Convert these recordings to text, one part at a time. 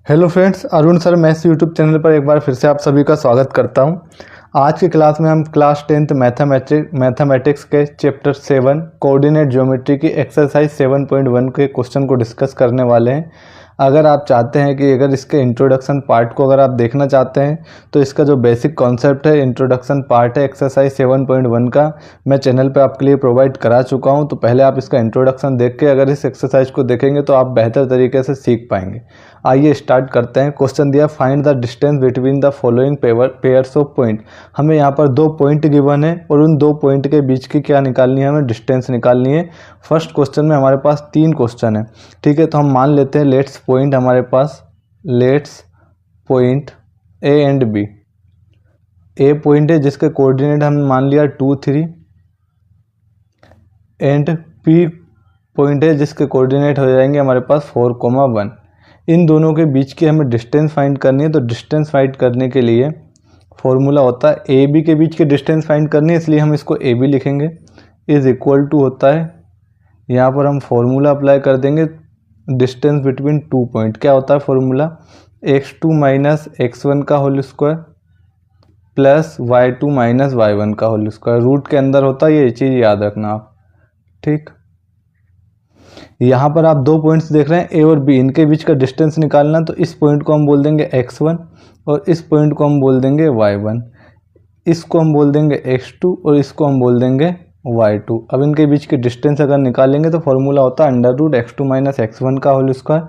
Hello friends, Arun sir maths YouTube channel पर एक बार फिर से आप सभी का स्वागत करता हूं। आज की क्लास में हम क्लास 10th मैथमेटिक्स के चैप्टर 7 कोऑर्डिनेट ज्योमेट्री की एक्सरसाइज 7.1 के क्वेश्चन को डिस्कस करने वाले हैं। अगर आप चाहते हैं कि अगर इसके इंट्रोडक्शन पार्ट को अगर आप देखना चाहते हैं तो इसका जो बेसिक कॉन्सेप्ट है, इंट्रोडक्शन पार्ट है एक्सरसाइज 7.1 का, मैं चैनल पे आपके लिए प्रोवाइड करा चुका हूं। तो पहले आप इसका इंट्रोडक्शन देख के अगर इस एक्सरसाइज को देखेंगे तो आप बेहतर तरीके से सीख पाएंगे। आइए स्टार्ट करते हैं। क्वेश्चन दिया, find the distance between the following pairs of point. हमें यहाँ पर दो पॉइंट गिवन है और उन दो पॉइंट के बीच की क्या निकालनी है, हमें डिस्टेंस निकालनी है। फर्स्ट क्वेश्चन में हमारे पास तीन क्वेश्चन है, ठीक है। तो हम मान लेते हैं लेट्स पॉइंट हमारे पास, let's point A and B. A point है जिसके कोऑर्डिनेट हमने मान लिया 2, 3 एंड बी पॉइंट है जिसके कोऑर्डिनेट हो जाएंगे हमारे पास 4, 1। इन दोनों के बीच की हमें डिस्टेंस फाइंड करनी है। तो डिस्टेंस फाइंड करने के लिए फॉर्मूला होता है ए बी के बीच की डिस्टेंस फाइंड करनी है, इसलिए हम इसको ए बी लिखेंगे। इज इक्वल टू होता है, यहाँ पर हम फॉर्मूला अप्लाई कर देंगे डिस्टेंस बिटवीन टू पॉइंट। क्या होता है फॉर्मूला, x2 माइनस x1 का whole square plus y2 minus y1 का होल स्क्वायर। रूट के अंदर होता है, ये चीज़ याद रखना आप, ठीक। यहाँ पर आप दो पॉइंट्स देख रहे हैं ए और बी, इनके बीच का डिस्टेंस निकालना। तो इस पॉइंट को हम बोल देंगे x1 और इस पॉइंट को हम बोल देंगे y1। इसको हम बोल देंगे x2 और इसको हम बोल देंगे y2। अब इनके बीच की डिस्टेंस अगर निकालेंगे तो फॉर्मूला होता है under root x2 minus x1 का whole square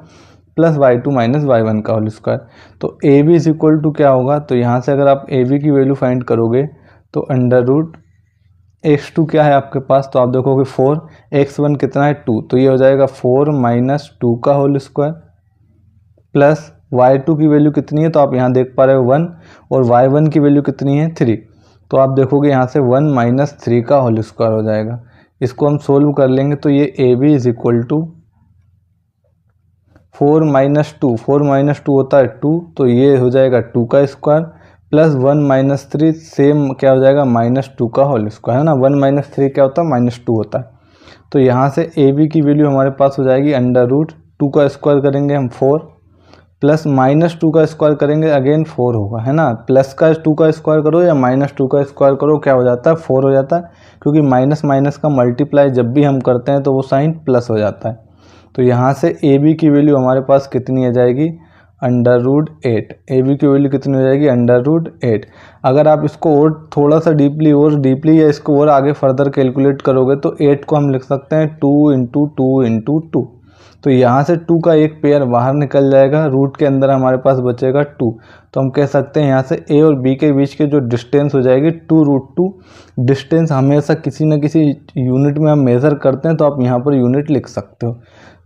plus y2 minus y1 का होल स्क्वायर। तो A B is equal to क्या होगा, तो यहाँ से अगर आप ए बी की वैल्यू फाइंड करोगे तो अंडर रूट x2 क्या है आपके पास, तो आप देखोगे 4, x1 कितना है 2, तो ये हो जाएगा 4 माइनस 2 का होल स्क्वायर प्लस y2 की वैल्यू कितनी है, तो आप यहाँ देख पा रहे हो 1, और y1 की वैल्यू कितनी है 3, तो आप देखोगे यहाँ से 1 माइनस 3 का होल स्क्वायर हो जाएगा। इसको हम सोल्व कर लेंगे तो ये A B is equal to 4 minus 2, 4 minus 2 होता है 2, तो ये हो जाएगा 2 का स्क्वायर प्लस 1 माइनस 3 सेम क्या हो जाएगा -2 का होल स्क्वायर, है ना। 1 माइनस 3 क्या होता है, -2 होता है। तो यहाँ से ए बी की वैल्यू हमारे पास हो जाएगी अंडर रूट 2 का स्क्वायर करेंगे हम 4 प्लस -2 का स्क्वायर करेंगे अगेन 4 होगा, है ना। प्लस का 2 का स्क्वायर करो या -2 का स्क्वायर करो, क्या हो जाता है 4 हो जाता है, क्योंकि माइनस माइनस का मल्टीप्लाई जब भी हम करते हैं तो वो साइन प्लस हो जाता है। तो यहाँ से ए बी की वैल्यू हमारे पास कितनी आ जाएगी, अंडर रूट 8। ए बी की वैल्यू कितनी हो जाएगी, अंडर रूट 8। अगर आप इसको और थोड़ा सा डीपली या इसको और आगे फर्दर कैलकुलेट करोगे तो 8 को हम लिख सकते हैं 2 इंटू 2 इंटू 2। तो यहाँ से 2 का एक पेयर बाहर निकल जाएगा, रूट के अंदर हमारे पास बचेगा 2। तो हम कह सकते हैं यहाँ से ए और बी के बीच के जो डिस्टेंस हो जाएगी 2√2। डिस्टेंस हमेशा किसी न किसी यूनिट में हम मेज़र करते हैं, तो आप यहाँ पर यूनिट लिख सकते हो।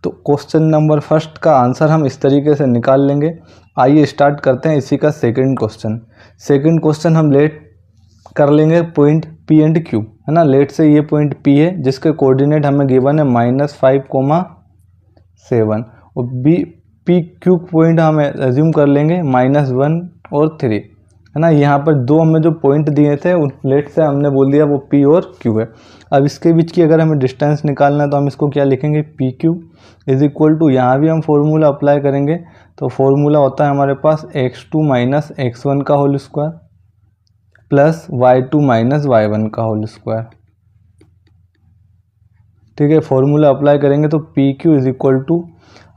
तो क्वेश्चन नंबर फर्स्ट का आंसर हम इस तरीके से निकाल लेंगे। आइए स्टार्ट करते हैं इसी का सेकंड क्वेश्चन। सेकंड क्वेश्चन हम लेट कर लेंगे पॉइंट पी एंड क्यू, है ना। लेट से ये पॉइंट पी है जिसके कोऑर्डिनेट हमें गिवन है -5, 7, और बी पी क्यू पॉइंट हम एज्यूम कर लेंगे -1 और 3, है ना। यहाँ पर दो हमें जो पॉइंट दिए थे उन लेट से हमने बोल दिया वो पी और क्यू है। अब इसके बीच की अगर हमें डिस्टेंस निकालना है तो हम इसको क्या लिखेंगे, P Q is equal to, यहाँ भी हम फॉर्मूला अप्लाई करेंगे। तो फॉर्मूला होता है हमारे पास x2 माइनस x1 का whole square plus y2 minus y1 का होल स्क्वायर, ठीक है। फॉर्मूला अप्लाई करेंगे तो P Q is equal to,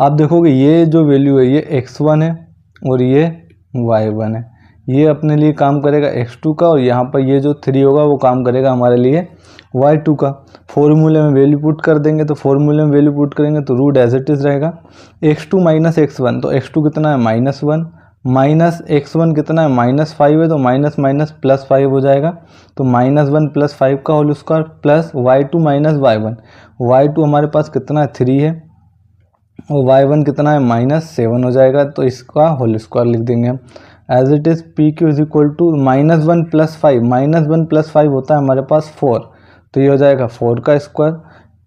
आप देखोगे ये जो वैल्यू है ये x1 है और ये y1 है, ये अपने लिए काम करेगा x2 का, और यहाँ पर ये जो 3 होगा वो काम करेगा हमारे लिए y2 का। फॉर्मूले में वैल्यू पुट कर देंगे, तो फॉर्मूले में वैल्यू पुट करेंगे तो रूट एज इट इज रहेगा x2 माइनस x1, तो x2 कितना है -1 माइनस x1 कितना है -5 है, तो माइनस माइनस प्लस 5 हो जाएगा। तो -1 प्लस 5 का whole square plus y2 minus y1, y2 हमारे पास कितना है 3 है और y1 कितना है -7 हो जाएगा। तो इसका होल स्क्वायर लिख देंगे हम as it is P Q is equal to -1 plus 5, -1 plus 5 होता है हमारे पास 4, तो ये हो जाएगा 4 का स्क्वायर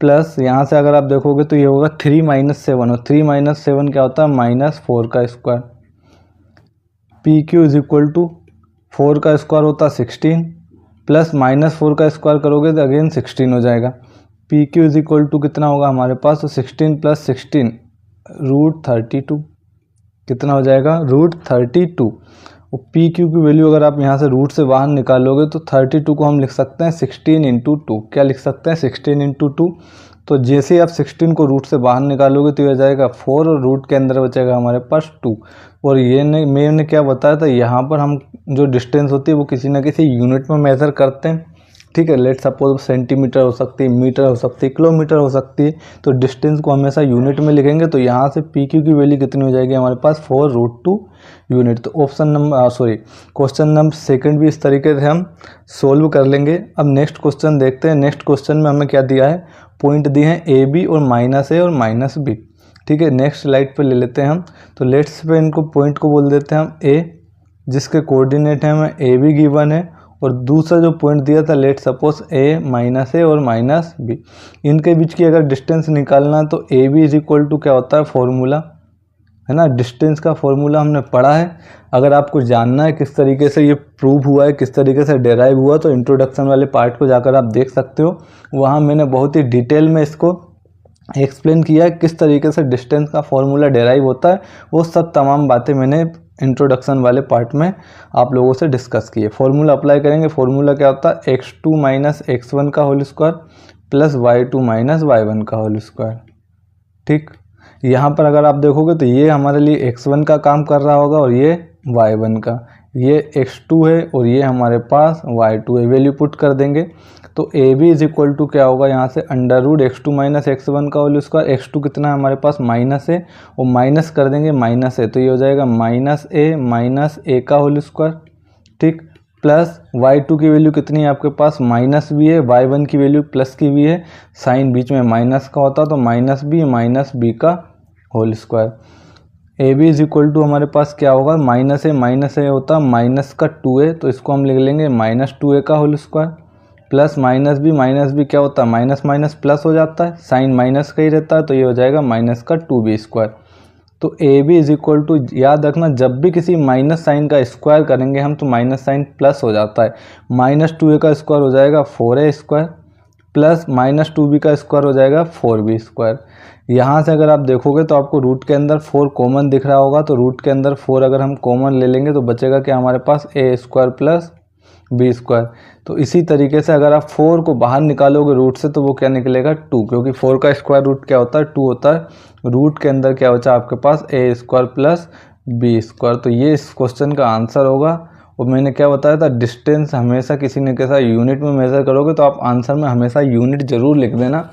प्लस यहाँ से अगर आप देखोगे तो ये होगा 3 माइनस 7, और 3 माइनस 7 क्या होता है -4 का square. P Q is equal to 4 का स्क्वायर होता है 16 प्लस -4 का स्क्वायर करोगे तो अगेन 16 हो जाएगा। P Q is equal to कितना होगा हमारे पास, तो 16 प्लस 16 √32, कितना हो जाएगा √32। और पी क्यू की वैल्यू अगर आप यहाँ से रूट से बाहर निकालोगे तो 32 को हम लिख सकते हैं 16 इंटू 2। क्या लिख सकते हैं 16 इंटू 2। तो जैसे ही आप 16 को रूट से बाहर निकालोगे तो ये हो जाएगा 4 और रूट के अंदर बचेगा हमारे पास 2। और ये मैंने क्या बताया था, यहाँ पर हम जो डिस्टेंस होती है वो किसी ना किसी यूनिट में मेज़र करते हैं। ठीक है, लेट सपोज सेंटीमीटर हो सकती है, मीटर हो सकती है, किलोमीटर हो सकती है। तो डिस्टेंस को हमेशा यूनिट में लिखेंगे। तो यहाँ से पी क्यू की वैल्यू कितनी हो जाएगी हमारे पास 4√2 यूनिट। तो क्वेश्चन नंबर सेकंड भी इस तरीके से हम सोल्व कर लेंगे। अब नेक्स्ट क्वेश्चन देखते हैं। नेक्स्ट क्वेश्चन में हमें क्या दिया है, पॉइंट दिए हैं ए बी और -a और -b। ठीक है, नेक्स्ट स्लाइड पे ले लेते हैं हम। तो लेट्स पे इनको पॉइंट को बोल देते हैं हम ए, जिसके कोऑर्डिनेट है हमें ए बी गिवन है, और दूसरा जो पॉइंट दिया था लेट सपोज a -a और -b। इनके बीच की अगर डिस्टेंस निकालना तो A B is equal to क्या होता है फॉर्मूला, है ना, डिस्टेंस का फॉर्मूला हमने पढ़ा है। अगर आपको जानना है किस तरीके से ये प्रूव हुआ है, किस तरीके से डेराइव हुआ, तो इंट्रोडक्शन वाले पार्ट को जाकर आप देख सकते हो। वहाँ मैंने बहुत ही डिटेल में इसको एक्सप्लेन किया है किस तरीके से डिस्टेंस का फॉर्मूला डेराइव होता है। वो सब तमाम बातें मैंने इंट्रोडक्शन वाले पार्ट में आप लोगों से डिस्कस किए। फॉर्मूला अप्लाई करेंगे। फॉर्मूला क्या होता है, x2 - x1 का whole square plus y2 - y1 का होल स्क्वायर। ठीक, यहाँ पर अगर आप देखोगे तो ये हमारे लिए x1 का काम कर रहा होगा और ये y1 का, ये x2 है और ये हमारे पास y2 है। वैल्यू पुट कर देंगे तो A B is equal to क्या होगा, यहाँ से √x2 - x1 का होल स्क्वायर। x2 कितना है हमारे पास माइनस है, और माइनस कर देंगे -a, तो ये हो जाएगा -a का होल स्क्वायर। ठीक, प्लस y2 की वैल्यू कितनी है आपके पास माइनस भी है, y1 की वैल्यू प्लस की भी है। साइन बीच में माइनस का होता तो -b का whole square. A B is equal to हमारे पास क्या होगा, -a होता माइनस का 2a, तो इसको हम लिख लेंगे -2a का होल स्क्वायर, प्लस -b क्या होता है माइनस माइनस प्लस हो जाता है, साइन माइनस का ही रहता है, तो ये हो जाएगा माइनस का 2b स्क्वायर। तो A B is equal to, याद रखना जब भी किसी माइनस साइन का स्क्वायर करेंगे हम तो माइनस साइन प्लस हो जाता है। -2a का स्क्वायर हो जाएगा 4a स्क्वायर, प्लस -2b का स्क्वायर हो जाएगा 4b स्क्वायर। यहाँ से अगर आप देखोगे तो आपको रूट के अंदर 4 कॉमन दिख रहा होगा, तो रूट के अंदर 4 अगर हम कॉमन ले लेंगे तो बचेगा क्या हमारे पास a square plus b square. तो इसी तरीके से अगर आप 4 को बाहर निकालोगे रूट से तो वो क्या निकलेगा 2, क्योंकि 4 का स्क्वायर रूट क्या होता है 2 होता है। रूट के अंदर क्या होता है आपके पास a square plus b square. तो ये इस क्वेश्चन का आंसर होगा। और मैंने क्या बताया था, डिस्टेंस हमेशा किसी न किसी यूनिट में मेज़र करोगे तो आप आंसर में हमेशा यूनिट ज़रूर लिख देना।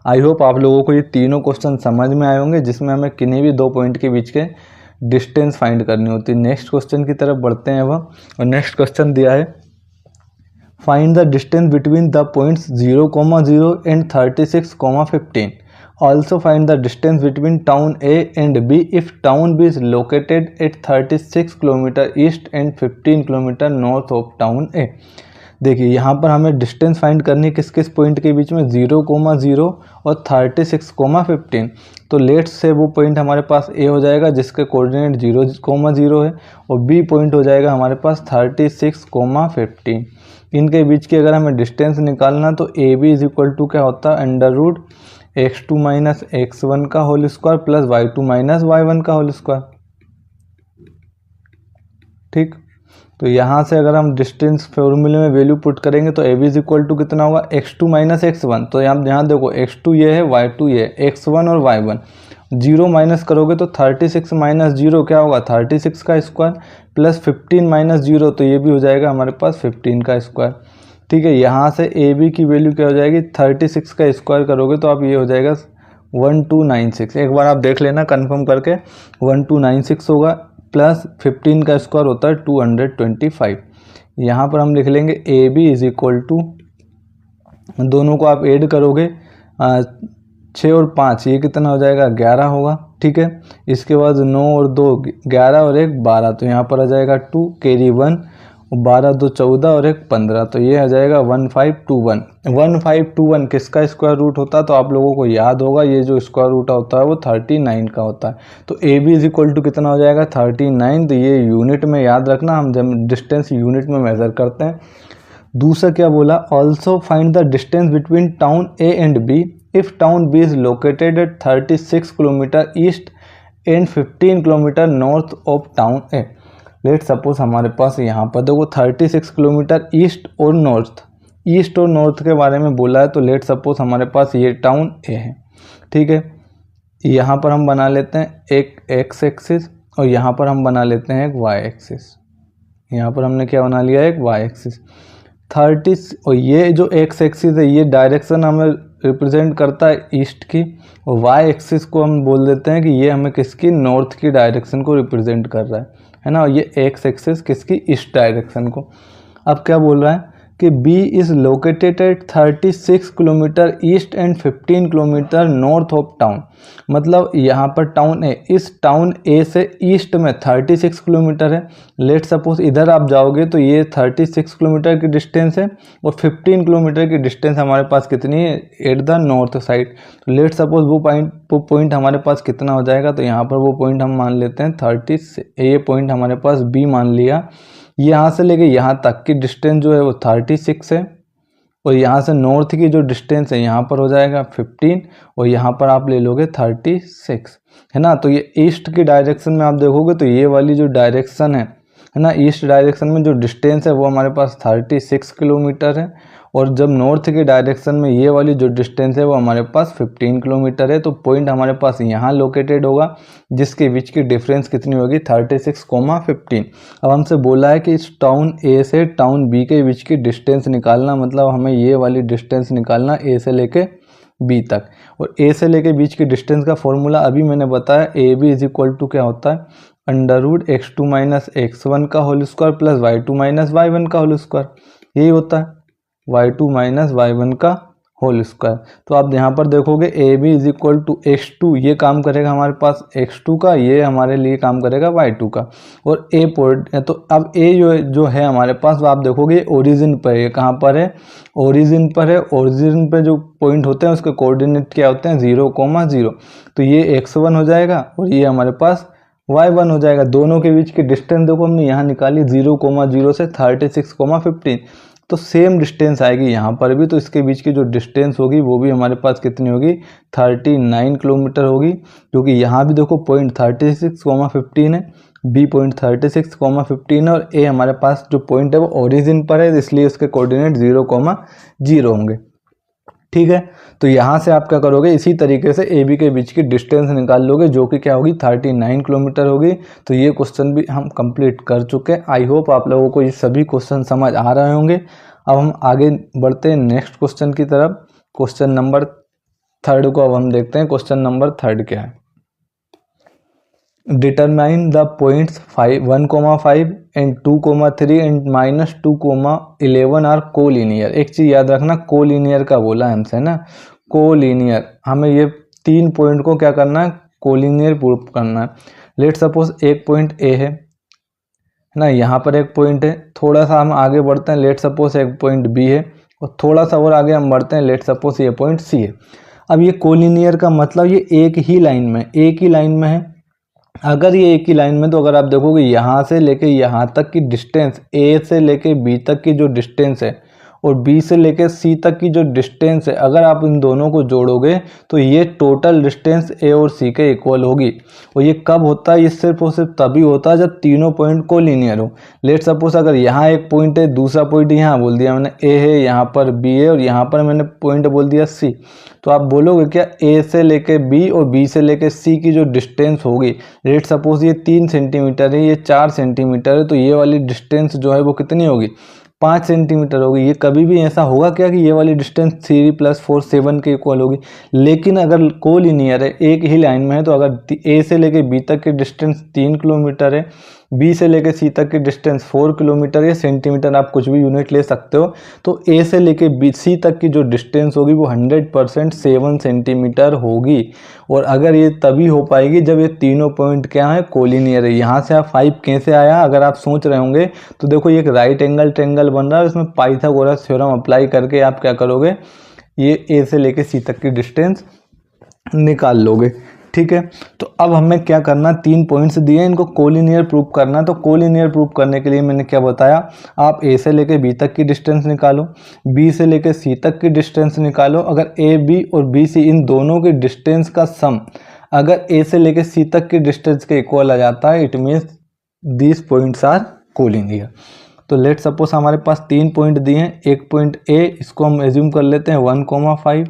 आई होप आप लोगों को ये तीनों क्वेश्चन समझ में आए होंगे, जिसमें हमें किन्हीं भी 2 पॉइंट के बीच के डिस्टेंस फाइंड करनी होती है। नेक्स्ट क्वेश्चन की तरफ बढ़ते हैं अब। और नेक्स्ट क्वेश्चन दिया है, find the distance between the points 0,0 and 36,15। Also find the distance between town A and B if town B is located at 36 km east and 15 km north of town A। देखिए यहाँ पर हमें distance find करनी है किस किस point के बीच में, 0,0 और 36,15। तो लेट्स से वो पॉइंट हमारे पास A हो जाएगा जिसके कोऑर्डिनेट 0,0 है, और B पॉइंट हो जाएगा हमारे पास 36,15। इनके बीच की अगर हमें डिस्टेंस निकालना तो A B is equal to क्या होता है √x2 - x1 का whole square plus y2 - y1 का होल स्क्वायर। ठीक, तो यहाँ से अगर हम डिस्टेंस फॉर्मूले में वैल्यू पुट करेंगे तो A B is equal to कितना होगा x2 - x1। तो यहाँ देखो x2 ये है, y2 ये है, x1 और y1। 0 माइनस करोगे तो 36 - 0 क्या होगा 36 का स्क्वायर, प्लस 15 - 0 तो ये भी हो जाएगा हमारे पास 15 का स्क्वायर। ठीक है, यहाँ से ए बी की वैल्यू क्या हो जाएगी 36 का स्क्वायर करोगे तो आप ये हो जाएगा 1296। एक बार आप देख लेना कंफर्म करके, 1296 होगा, प्लस 15 का स्क्वायर होता है 225। यहाँ पर हम लिख लेंगे A B is equal to, दोनों को आप ऐड करोगे 6 और 5 ये कितना हो जाएगा 11 होगा। ठीक है, इसके बाद 9 और 2 11 और 1 12, तो यहाँ पर आ जाएगा 2 कैरी 1, 12 2 14 और 1 15, तो ये आ जाएगा 1521। 1521 किसका स्क्वायर रूट होता है, तो आप लोगों को याद होगा ये जो स्क्वायर रूट होता है वो 39 का होता है। तो A B is equal to कितना हो जाएगा 39। तो ये यूनिट में याद रखना, हम जब डिस्टेंस यूनिट में मेज़र करते हैं। दूसरा क्या बोला, also find the distance between town A and B if town B is located at 36 km east and 15 kilometre north of town A. Let suppose हमारे पास यहाँ पर देखो 36 किलोमीटर ईस्ट और नॉर्थ, ईस्ट और नॉर्थ के बारे में बोला है। तो लेट सपोज हमारे पास ये टाउन ए है, ठीक है। यहाँ पर हम बना लेते हैं एक एक्स एक्सिस और यहाँ पर हम बना लेते हैं एक वाई एक्सिस। यहाँ पर हमने क्या बना लिया, एक वाई एक्सिस 30, और ये जो एक्स एक्सिस है ये डायरेक्शन हमें रिप्रेजेंट करता है ईस्ट की, और वाई एक्सिस को हम बोल देते हैं कि ये हमें किसकी, नॉर्थ की डायरेक्शन को रिप्रेजेंट कर रहा है ना। और ये एक्स एक्सिस किसकी, ईस्ट डायरेक्शन को। अब क्या बोल रहा है कि B is located at 36 kilometre east and 15 kilometre north of town. मतलब यहाँ पर टाउन ए, इस टाउन ए से ईस्ट में 36 किलोमीटर है। लेट सपोज इधर आप जाओगे तो ये 36 किलोमीटर की डिस्टेंस है और 15 किलोमीटर की डिस्टेंस हमारे पास कितनी है, एट द नॉर्थ साइड। तो लेट सपोज वो पॉइंट हमारे पास कितना हो जाएगा, तो यहाँ पर वो पॉइंट हम मान लेते हैं 30, ये पॉइंट हमारे पास B मान लिया। यहाँ से लेके यहाँ तक की डिस्टेंस जो है वो 36 है, और यहाँ से नॉर्थ की जो डिस्टेंस है यहाँ पर हो जाएगा 15, और यहाँ पर आप ले लोगे 36, है ना। तो ये ईस्ट की डायरेक्शन में आप देखोगे तो ये वाली जो डायरेक्शन है ना, ईस्ट डायरेक्शन में जो डिस्टेंस है वो हमारे पास 36 किलोमीटर है, और जब नॉर्थ के डायरेक्शन में ये वाली जो डिस्टेंस है वो हमारे पास 15 किलोमीटर है। तो पॉइंट हमारे पास यहाँ लोकेटेड होगा, जिसके बीच की डिफरेंस कितनी होगी, 36,15। अब हमसे बोला है कि इस टाउन ए से टाउन बी के बीच की डिस्टेंस निकालना, मतलब हमें ये वाली डिस्टेंस निकालना ए से लेके बी तक। और ए से लेके बीच की डिस्टेंस का फॉर्मूला अभी मैंने बताया, A B is equal to क्या होता है, √x2 - x1 का whole square plus y2 - y1 का होल स्क्वायर, यही होता है y2 - y1 का होल स्क्वायर। तो आप यहाँ पर देखोगे A B is equal to x2, ये काम करेगा हमारे पास x2 का, ये हमारे लिए काम करेगा y2 का। और ए पॉइंट, तो अब ए जो है हमारे पास, आप देखोगे ओरिजिन पर, ये कहाँ पर है, ओरिजिन पर है। ओरिजिन पर जो पॉइंट होते हैं उसके कोऑर्डिनेट क्या होते हैं, 0,0। तो ये x1 हो जाएगा और ये हमारे पास y1 हो जाएगा। दोनों के बीच की डिस्टेंस देखो हमने यहाँ निकाली 0,0 से 36,15, तो सेम डिस्टेंस आएगी यहाँ पर भी। तो इसके बीच की जो डिस्टेंस होगी वो भी हमारे पास कितनी होगी, 39 किलोमीटर होगी, क्योंकि यहाँ भी देखो पॉइंट 36,15 है, बी पॉइंट 36,15 है, और ए हमारे पास जो पॉइंट है वो ओरिजिन पर है, इसलिए उसके कोऑर्डिनेट 0,0 होंगे, ठीक है। तो यहाँ से आप क्या करोगे, इसी तरीके से ए बी के बीच की डिस्टेंस निकाल लोगे, जो कि क्या होगी, 39 किलोमीटर होगी। तो ये क्वेश्चन भी हम कंप्लीट कर चुके हैं। आई होप आप लोगों को ये सभी क्वेश्चन समझ आ रहे होंगे। अब हम आगे बढ़ते हैं नेक्स्ट क्वेश्चन की तरफ। क्वेश्चन नंबर 3 को अब हम देखते हैं। क्वेश्चन नंबर 3 क्या है, determine the points 1,5 and 2,3 and -2,11 are collinear. एक चीज़ याद रखना, कोलिनियर का बोला है हमसे ना, कोलिनियर, हमें ये 3 पॉइंट को क्या करना है, कोलिनियर प्रूव करना है। लेट सपोज एक पॉइंट ए है ना, यहाँ पर एक पॉइंट है, थोड़ा सा हम आगे बढ़ते हैं, लेट सपोज एक पॉइंट बी है, और थोड़ा सा और आगे हम बढ़ते हैं, लेट सपोज ये पॉइंट सी है। अब ये कोलिनियर का मतलब ये एक ही लाइन में है। अगर ये एक ही लाइन में, तो अगर आप देखोगे यहाँ से लेके यहाँ तक की डिस्टेंस, ए से लेके बी तक की जो डिस्टेंस है और बी से लेके सी तक की जो डिस्टेंस है, अगर आप इन दोनों को जोड़ोगे तो ये टोटल डिस्टेंस ए और सी के इक्वल होगी। और ये कब होता है, ये सिर्फ और सिर्फ तभी होता है जब तीनों पॉइंट कोलिनियर हो। लेट सपोज अगर यहाँ एक पॉइंट है, दूसरा पॉइंट यहाँ बोल दिया मैंने ए है, यहाँ पर बी है, और यहाँ पर मैंने पॉइंट बोल दिया सी, तो आप बोलोगे क्या, ए से लेके बी और बी से लेके सी की जो डिस्टेंस होगी, लेट सपोज ये 3 सेंटीमीटर है, ये 4 सेंटीमीटर है, तो ये वाली डिस्टेंस जो है वो कितनी होगी, 5 सेंटीमीटर होगी। ये कभी भी ऐसा होगा क्या कि ये वाली डिस्टेंस 3 + 4 7 के इक्वल होगी। लेकिन अगर कोलिनियर है, एक ही लाइन में है, तो अगर ए से लेके बी तक की डिस्टेंस 3 किलोमीटर है, बी से लेके सी तक की डिस्टेंस 4 किलोमीटर या सेंटीमीटर, आप कुछ भी यूनिट ले सकते हो, तो ए से लेके बी सी तक की जो डिस्टेंस होगी वो 100% 7 सेंटीमीटर होगी। और अगर ये तभी हो पाएगी जब ये तीनों पॉइंट क्या है, कोलिनियर है। यहाँ से आप 5 कैसे आया, अगर आप सोच रहे होंगे तो देखो ये एक राइट एंगल ट्रायंगल बन रहा है, इसमें पाइथागोरस थ्योरम अप्लाई करके आप क्या करोगे, ये ए से लेके सी तक की डिस्टेंस निकाल लोगे, ठीक है। तो अब हमें क्या करना, 3 पॉइंट्स दिए, इनको कोलिनियर प्रूव करना। तो कोलिनियर प्रूव करने के लिए मैंने क्या बताया, आप ए से लेके बी तक की डिस्टेंस निकालो, बी से लेके सी तक की डिस्टेंस निकालो। अगर ए बी और बी सी इन दोनों की डिस्टेंस का सम अगर ए से लेके सी तक की डिस्टेंस के इक्वल आ जाता है, it means these points are collinear. तो लेट सपोज हमारे पास 3 पॉइंट दिए हैं। एक पॉइंट ए, इसको हम एज्यूम कर लेते हैं 1,5,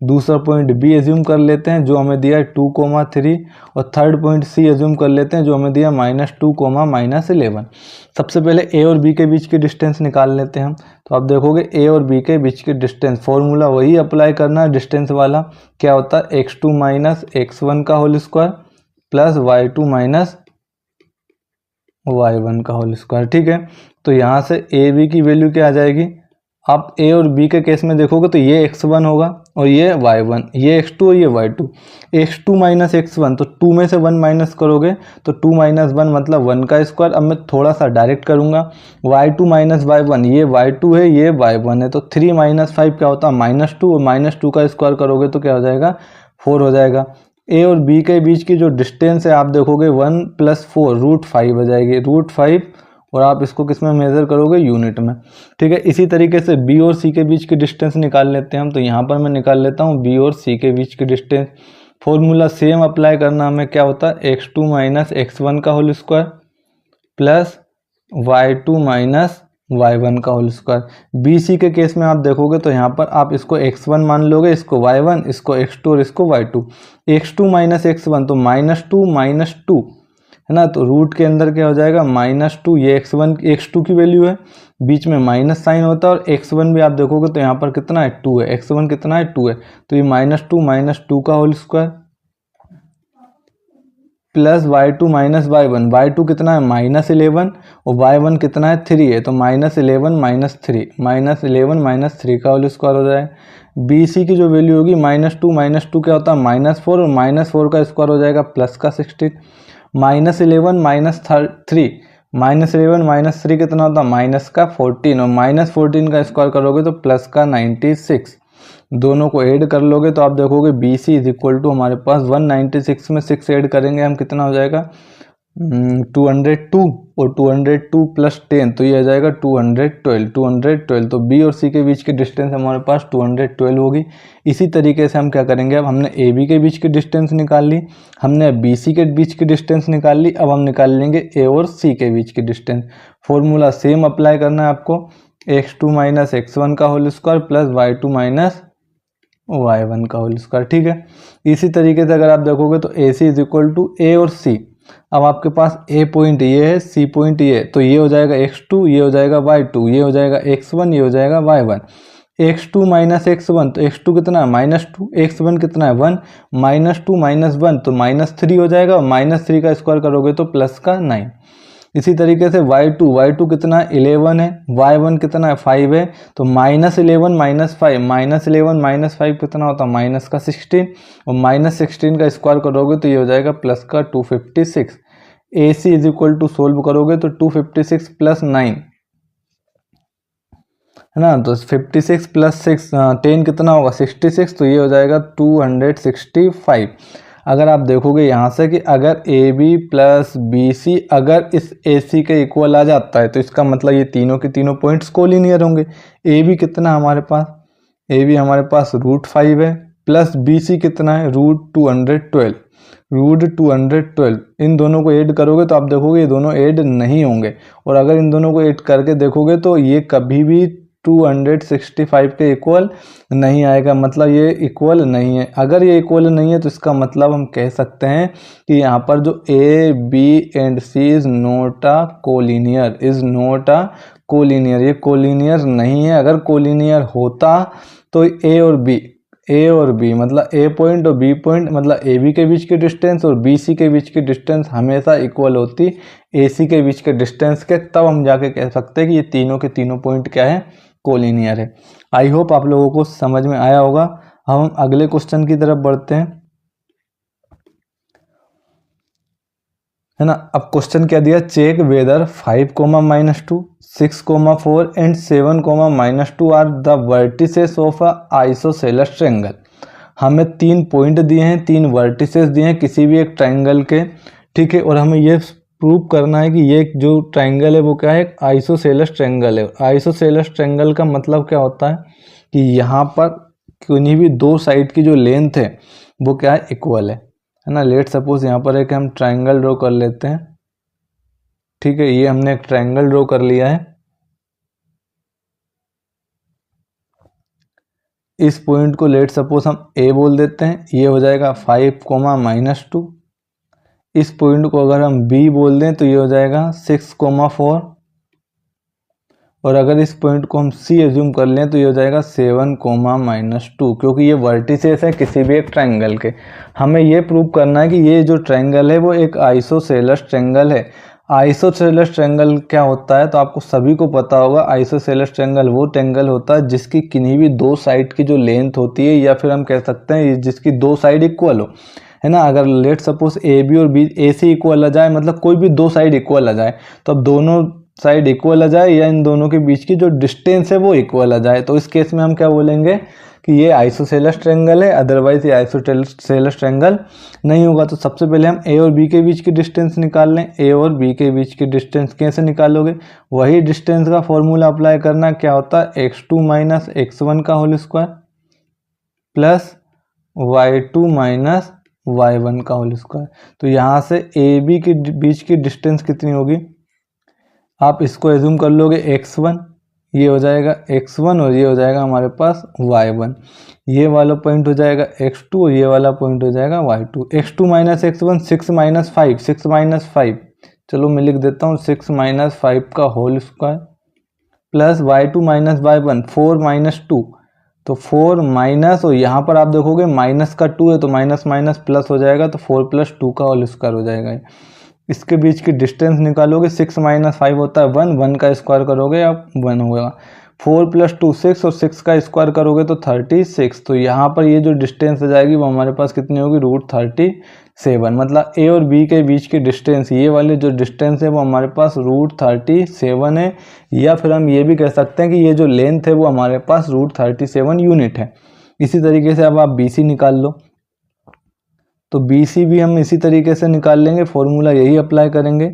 दूसरा पॉइंट बी एज्यूम कर लेते हैं जो हमें दिया है 2,3, और थर्ड पॉइंट सी एज्यूम कर लेते हैं जो हमें दिया -2, -11। सबसे पहले ए और बी के बीच की डिस्टेंस निकाल लेते हैं हम। तो आप देखोगे ए और बी के बीच की डिस्टेंस, फॉर्मूला वही अप्लाई करना है डिस्टेंस वाला। क्या होता है, x2 - x1 का whole square plus y2 - y1 का होल स्क्वायर। ठीक है, तो यहाँ से ए बी की वैल्यू क्या आ जाएगी, आप ए और बी के केस में देखोगे तो ये x1 होगा और ये y1, ये x2 और ये y2। x2 - x1, तो 2 में से 1 माइनस करोगे तो 2 - 1 मतलब 1 का स्क्वायर। अब मैं थोड़ा सा डायरेक्ट करूँगा, y2 - y1, ये y2 है, ये y1 है, तो 3 - 5 क्या होता है, -2, और -2 का स्क्वायर करोगे तो क्या हो जाएगा, 4 हो जाएगा। ए और बी के बीच की जो डिस्टेंस है आप देखोगे 1 + 4 √5 हो जाएगी, √5, और आप इसको किस में मेज़र करोगे, यूनिट में। ठीक है, इसी तरीके से बी और सी के बीच की डिस्टेंस निकाल लेते हैं हम। तो यहाँ पर मैं निकाल लेता हूँ बी और सी के बीच की डिस्टेंस। फॉर्मूला सेम अप्लाई करना हमें, क्या होता है, x2 - x1 का whole square plus y2 - y1 का होल स्क्वायर। बी सी के केस में आप देखोगे तो यहाँ पर आप इसको x1 मान लोगे, इसको y1, इसको x2 और इसको y2। x2 - x1 तो -2 है ना, तो रूट के अंदर क्या हो जाएगा, -2, ये x1 x2 की वैल्यू है, बीच में माइनस साइन होता है, और x1 भी आप देखोगे तो यहाँ पर कितना है, 2 है, x1 कितना है, 2 है, तो ये -2 का whole square plus y2 - y1, y2 कितना है, -11, और y1 कितना है, 3 है, तो -11 - 3, -11 - 3 का होल स्क्वायर हो जाएगा। बी सी की जो वैल्यू होगी -2 क्या होता है, -4, और -4 का स्क्वायर हो जाएगा प्लस का 16, -11 - 3, -11 - 3 कितना होता है, माइनस का 14, और -14 का स्क्वायर करोगे तो प्लस का 96। दोनों को ऐड कर लोगे तो आप देखोगे B C is equal to हमारे पास 196 में 6 ऐड करेंगे हम, कितना हो जाएगा, 202, और 202 + 10 तो ये आ जाएगा 212। तो बी और सी के बीच की डिस्टेंस हमारे पास 212 होगी। इसी तरीके से हम क्या करेंगे, अब हमने ए बी के बीच की डिस्टेंस निकाल ली, हमने बी सी के बीच की डिस्टेंस निकाल ली, अब हम निकाल लेंगे ए और सी के बीच की डिस्टेंस। फॉर्मूला सेम अप्लाई करना है आपको, x2 - x1 का whole square plus y2 - y1 का होल स्क्वायर। ठीक है, इसी तरीके से अगर आप देखोगे तो ए सी इज इक्वल टू ए और सी। अब आपके पास ए पॉइंट ये है, सी पॉइंट ये है, तो ये हो जाएगा x2, ये हो जाएगा y2, ये हो जाएगा x1, ये हो जाएगा y1। x2 - x1, तो x2 कितना है, -2, x1 कितना है, 1, -2 - 1 तो -3 हो जाएगा, और -3 का स्क्वायर करोगे तो प्लस का 9। इसी तरीके से y2 कितना है, 11 है, y1 कितना है, 5 है, तो -11 - 5, -11 - 5 कितना होता है, माइनस का 16, और -16 का स्क्वायर करोगे तो ये हो जाएगा प्लस का 256। ए सी इज इक्वल टू सोल्व करोगे तो 256 + 9 है ना, तो 56 + 6 10 कितना होगा, 66, तो ये हो जाएगा 265। अगर आप देखोगे यहाँ से कि अगर A B plus B C अगर इस ए सी के इक्वल आ जाता है तो इसका मतलब ये तीनों के तीनों पॉइंट्स कोलिनियर होंगे। ए बी कितना हमारे पास, ए बी हमारे पास √5 है, प्लस बी सी कितना है, √212। इन दोनों को ऐड करोगे तो आप देखोगे ये दोनों ऐड नहीं होंगे, और अगर इन दोनों को ऐड करके देखोगे तो ये कभी भी 265 के इक्वल नहीं आएगा, मतलब ये इक्वल नहीं है। अगर ये इक्वल नहीं है तो इसका मतलब हम कह सकते हैं कि यहाँ पर जो A B and C is not a collinear, ये कोलिनियर नहीं है। अगर कोलिनियर होता तो ए और बी मतलब ए पॉइंट और बी पॉइंट मतलब ए बी के बीच की डिस्टेंस और बी सी के बीच की डिस्टेंस हमेशा इक्वल होती ए सी के बीच के डिस्टेंस के, तब हम जाके कह सकते हैं कि ये तीनों के तीनों पॉइंट क्या है, कोलिनियर है। आई होप आप लोगों को समझ में आया होगा। हम अगले क्वेश्चन की तरफ बढ़ते हैं, है ना। अब क्वेश्चन क्या दिया, check whether 5, -2, 6, 4 and 7, -2 are the vertices of a isosceles triangle. हमें 3 पॉइंट दिए हैं, 3 वर्टिसेस दिए हैं किसी भी एक ट्रायंगल के, ठीक है, और हमें ये प्रूव करना है कि ये जो ट्रायंगल है वो क्या है, एक आइसोसेलेस ट्रायंगल है। आइसोसेलेस ट्रायंगल का मतलब क्या होता है कि यहाँ पर किन्हीं भी दो साइड की जो लेंथ है वो क्या है, इक्वल है है ना। लेट सपोज यहाँ पर एक हम ट्राइंगल ड्रॉ कर लेते हैं, ठीक है। ये हमने एक ट्राइंगल ड्रॉ कर लिया है। इस पॉइंट को लेट सपोज हम ए बोल देते हैं, ये हो जाएगा 5, -2। इस पॉइंट को अगर हम बी बोल दें तो ये हो जाएगा 6, 4। और अगर इस पॉइंट को हम सी एज्यूम कर लें तो ये हो जाएगा 7, -2, क्योंकि ये वर्टिसेस है किसी भी एक ट्रायंगल के। हमें ये प्रूव करना है कि ये जो ट्रायंगल है वो एक आइसोसेलेस ट्रायंगल है। आइसोसेलेस ट्रायंगल क्या होता है, तो आपको सभी को पता होगा, आइसोसेलेस ट्रायंगल वो ट्रायंगल होता है जिसकी किन्हीं भी दो साइड की जो लेंथ होती है, या फिर हम कह सकते हैं जिसकी दो साइड इक्वल हो, है ना। अगर लेट सपोज ए बी और बी ए सी इक्वल आ जाए, मतलब कोई भी दो साइड इक्वल आ जाए, तो अब दोनों साइड इक्वल आ जाए या इन दोनों के बीच की जो डिस्टेंस है वो इक्वल आ जाए, तो इस केस में हम क्या बोलेंगे कि ये आइसोसेलेस ट्रायंगल है। अदरवाइज ये आइसोसेलेस ट्रायंगल नहीं होगा। तो सबसे पहले हम ए और बी के बीच की डिस्टेंस निकाल लें। ए और बी के बीच की डिस्टेंस कैसे निकालोगे, वही डिस्टेंस का फॉर्मूला अप्लाई करना। क्या होता है, x2 - x1 का whole square plus y2 - y1 का होल स्क्वायर। तो यहाँ से ए बी के बीच की डिस्टेंस कितनी होगी, आप इसको एज्यूम कर लोगे x1, ये हो जाएगा x1 और ये हो जाएगा हमारे पास y1। ये वाला पॉइंट हो जाएगा x2 और ये वाला पॉइंट हो जाएगा y2। x2 - x1 6 - 5, चलो मैं लिख देता हूँ 6 - 5 का whole square plus y2 - y1 4 - 2, तो 4 माइनस, और यहाँ पर आप देखोगे माइनस का 2 है तो माइनस माइनस प्लस हो जाएगा, तो 4 + 2 का होल स्क्वायर हो जाएगा। इसके बीच की डिस्टेंस निकालोगे, 6 - 5 होता है 1, 1 का स्क्वायर करोगे आप 1 होगा। 4 + 2 6, और 6 का स्क्वायर करोगे तो 36। तो यहाँ पर ये जो डिस्टेंस आ जाएगी वो हमारे पास कितनी होगी, √37। मतलब ए और बी के बीच की डिस्टेंस, ये वाली जो डिस्टेंस है वो हमारे पास √37 है। या फिर हम ये भी कह सकते हैं कि ये जो लेंथ है वो हमारे पास √37 यूनिट है। इसी तरीके से अब आप बी सी निकाल लो, तो बी सी भी हम इसी तरीके से निकाल लेंगे, फॉर्मूला यही अप्लाई करेंगे।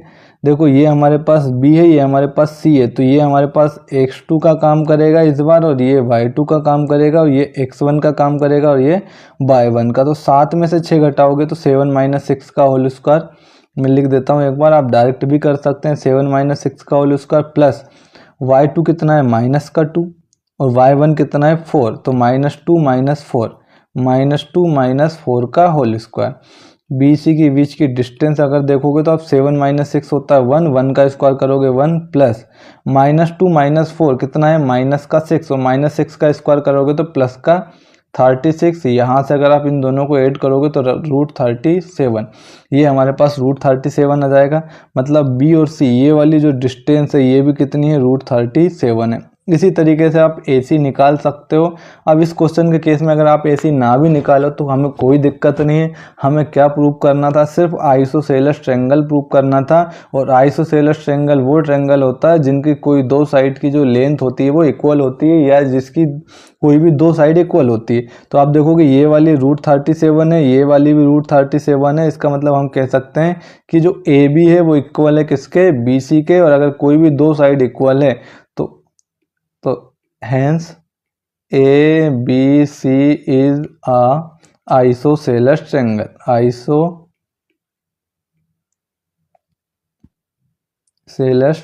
देखो ये हमारे पास बी है, ये हमारे पास सी है, तो ये हमारे पास x2 का काम करेगा इस बार, और ये y2 का काम करेगा, और ये x1 का काम करेगा, और ये y1 का। तो 7 में से 6 घटाओगे तो 7 - 6 का होल स्क्वायर, मैं लिख देता हूँ एक बार, आप डायरेक्ट भी कर सकते हैं। 7 - 6 का होल स्क्वायर प्लस y2 कितना है -2, और y1 कितना है 4, तो -2 - 4, -2 - 4 का होल स्क्वायर। बी सी के बीच की डिस्टेंस अगर देखोगे तो आप 7 - 6 होता है 1, 1 का स्क्वायर करोगे 1, प्लस -2 - 4 कितना है -6, और -6 का स्क्वायर करोगे तो प्लस का 36। यहाँ से अगर आप इन दोनों को ऐड करोगे तो √37, ये हमारे पास √37 आ जाएगा। मतलब बी और सी ये वाली जो डिस्टेंस है ये भी कितनी है, √37 है। इसी तरीके से आप ए सी निकाल सकते हो। अब इस क्वेश्चन के केस में अगर आप ए सी ना भी निकालो तो हमें कोई दिक्कत नहीं है। हमें क्या प्रूव करना था, सिर्फ आइसोसेलेस ट्रायंगल प्रूव करना था। और आइसोसेलेस ट्रायंगल वो ट्रायंगल होता है जिनकी कोई दो साइड की जो लेंथ होती है वो इक्वल होती है, या जिसकी कोई भी दो साइड इक्वल होती है। तो आप देखोगे ये वाली √37 है, ये वाली भी √37 है। इसका मतलब हम कह सकते हैं कि जो ए बी है वो इक्वल है किसके, बी सी के। और अगर कोई भी दो साइड इक्वल है तो hence A B C is a isosceles triangle। Isosceles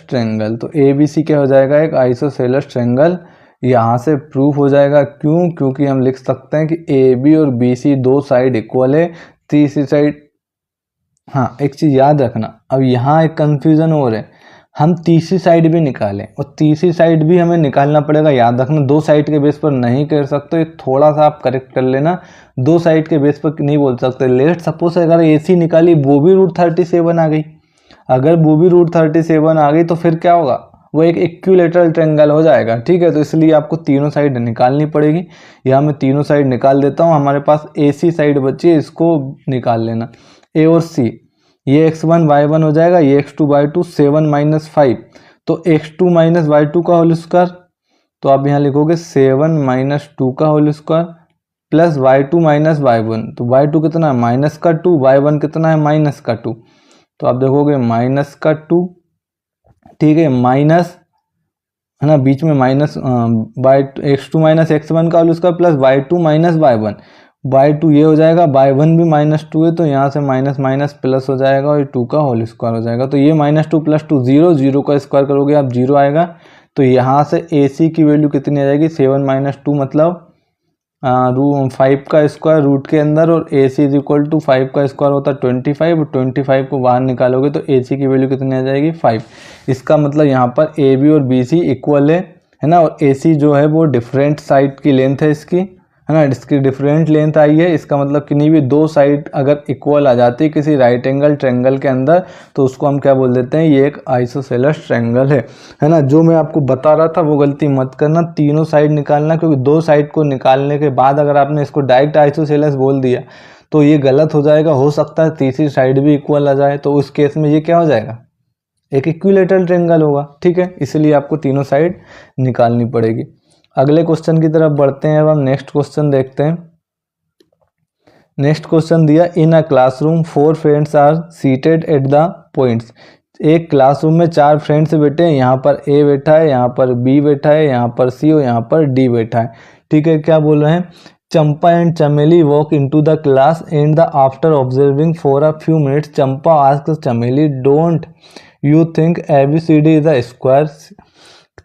triangle, तो ए बी सी क्या हो जाएगा, एक आइसोसेलेस ट्रायंगल यहाँ से प्रूफ हो जाएगा। क्यों, क्योंकि हम लिख सकते हैं कि ए बी और बी सी दो साइड इक्वल है, तीसरी साइड। हाँ एक चीज़ याद रखना, अब यहाँ एक कंफ्यूजन हो रहा है, हम तीसरी साइड भी निकालें, और तीसरी साइड भी हमें निकालना पड़ेगा। याद रखना दो साइड के बेस पर नहीं कर सकते, ये थोड़ा सा आप करेक्ट कर लेना, दो साइड के बेस पर नहीं बोल सकते। लेट सपोज अगर ए सी निकाली, वो भी √37 आ गई, अगर वो भी √37 आ गई तो फिर क्या होगा, वो एक इक्विलेटरल ट्रायंगल हो जाएगा। ठीक है, तो इसलिए आपको तीनों साइड निकालनी पड़ेगी। यहाँ मैं तीनों साइड निकाल देता हूँ। हमारे पास ए सी साइड बची है, इसको निकाल लेना। ए और सी, ये x1 y1 हो जाएगा, ये x2 y2, 7 - 5, तो x2 - y2 का होल स्क्वायर, तो आप यहाँ लिखोगे 7 - 2 का whole square plus y2 - y1, तो y2 कितना है -2, y1 कितना है -2, तो आप देखोगे -2, ठीक है, माइनस है ना, बीच में माइनस x2 - x1 का whole square plus y2 - y1, by 2 ये हो जाएगा, बाई 1 भी -2 है तो यहाँ से माइनस माइनस प्लस हो जाएगा और 2 का होल स्क्वायर हो जाएगा। तो ये -2 + 2 0, 0 का स्क्वायर करोगे आप 0 आएगा। तो यहाँ से AC की वैल्यू कितनी आ जाएगी, 7 - 2 मतलब 5 का स्क्वायर रूट के अंदर, और AC = 5 का स्क्वायर होता है 25, और 25 को बाहर निकालोगे तो AC की वैल्यू कितनी आ जाएगी, 5। इसका मतलब यहाँ पर AB और BC इक्वल है ना, और AC जो है वो डिफरेंट साइड की लेंथ है इसकी, है ना, इसकी डिफरेंट लेंथ आई है। इसका मतलब किन्हीं भी दो साइड अगर इक्वल आ जाती है किसी राइट एंगल ट्रायंगल के अंदर तो उसको हम क्या बोल देते हैं, ये एक आइसोसेलेस ट्रायंगल है ना। जो मैं आपको बता रहा था वो गलती मत करना, तीनों साइड निकालना, क्योंकि दो साइड को निकालने के बाद अगर आपने इसको डायरेक्ट आइसोसेलेस बोल दिया तो ये गलत हो जाएगा। हो सकता है तीसरी साइड भी इक्वल आ जाए, तो उस केस में ये क्या हो जाएगा, एक इक्विलेटरल ट्रायंगल होगा। ठीक है, इसलिए आपको तीनों साइड निकालनी पड़ेगी। अगले क्वेश्चन की तरफ बढ़ते हैं। अब हम नेक्स्ट क्वेश्चन देखते हैं। नेक्स्ट क्वेश्चन दिया, in a classroom 4 friends are seated at the points. एक क्लासरूम में 4 फ्रेंड्स बैठे हैं, यहाँ पर A बैठा है, यहाँ पर B बैठा है, यहाँ पर C और यहाँ पर D बैठा है। ठीक है, क्या बोल रहे हैं, Champa and Chameli walk into the class and the after observing for a few minutes Champa asks Chameli, don't you think ABCD is a square?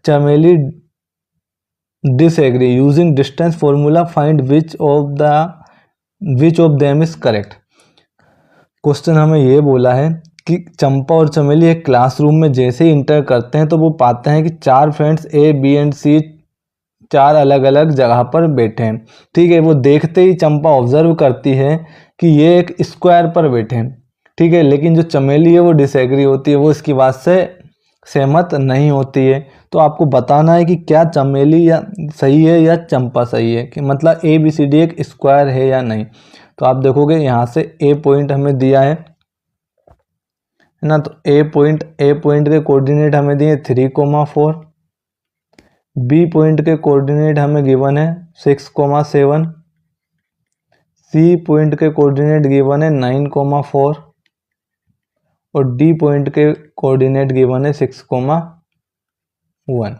Chameli disagree, using distance formula find which of them is correct। Question हमें ये बोला है कि चंपा और चमेली एक classroom में जैसे ही इंटर करते हैं तो वो पाते हैं कि 4 friends A, B and C 4 अलग अलग जगह पर बैठे हैं। ठीक है, वो देखते ही चंपा ऑब्जर्व करती है कि ये एक स्क्वायर पर बैठे हैं। ठीक है, लेकिन जो चमेली है वो डिसएग्री होती है, वो इसकी बात से सहमत नहीं होती है। तो आपको बताना है कि क्या चमेली या सही है या चंपा सही है, कि मतलब ABCD एक स्क्वायर है या नहीं। तो आप देखोगे यहाँ से A पॉइंट हमें दिया है ना, तो A पॉइंट के कोऑर्डिनेट हमें दिए 3,4, B पॉइंट के कोऑर्डिनेट हमें गिवन है 6,7, C पॉइंट के कोऑर्डिनेट गिवन है 9,4 और D पॉइंट के कोऑर्डिनेट गिवन है 6,1।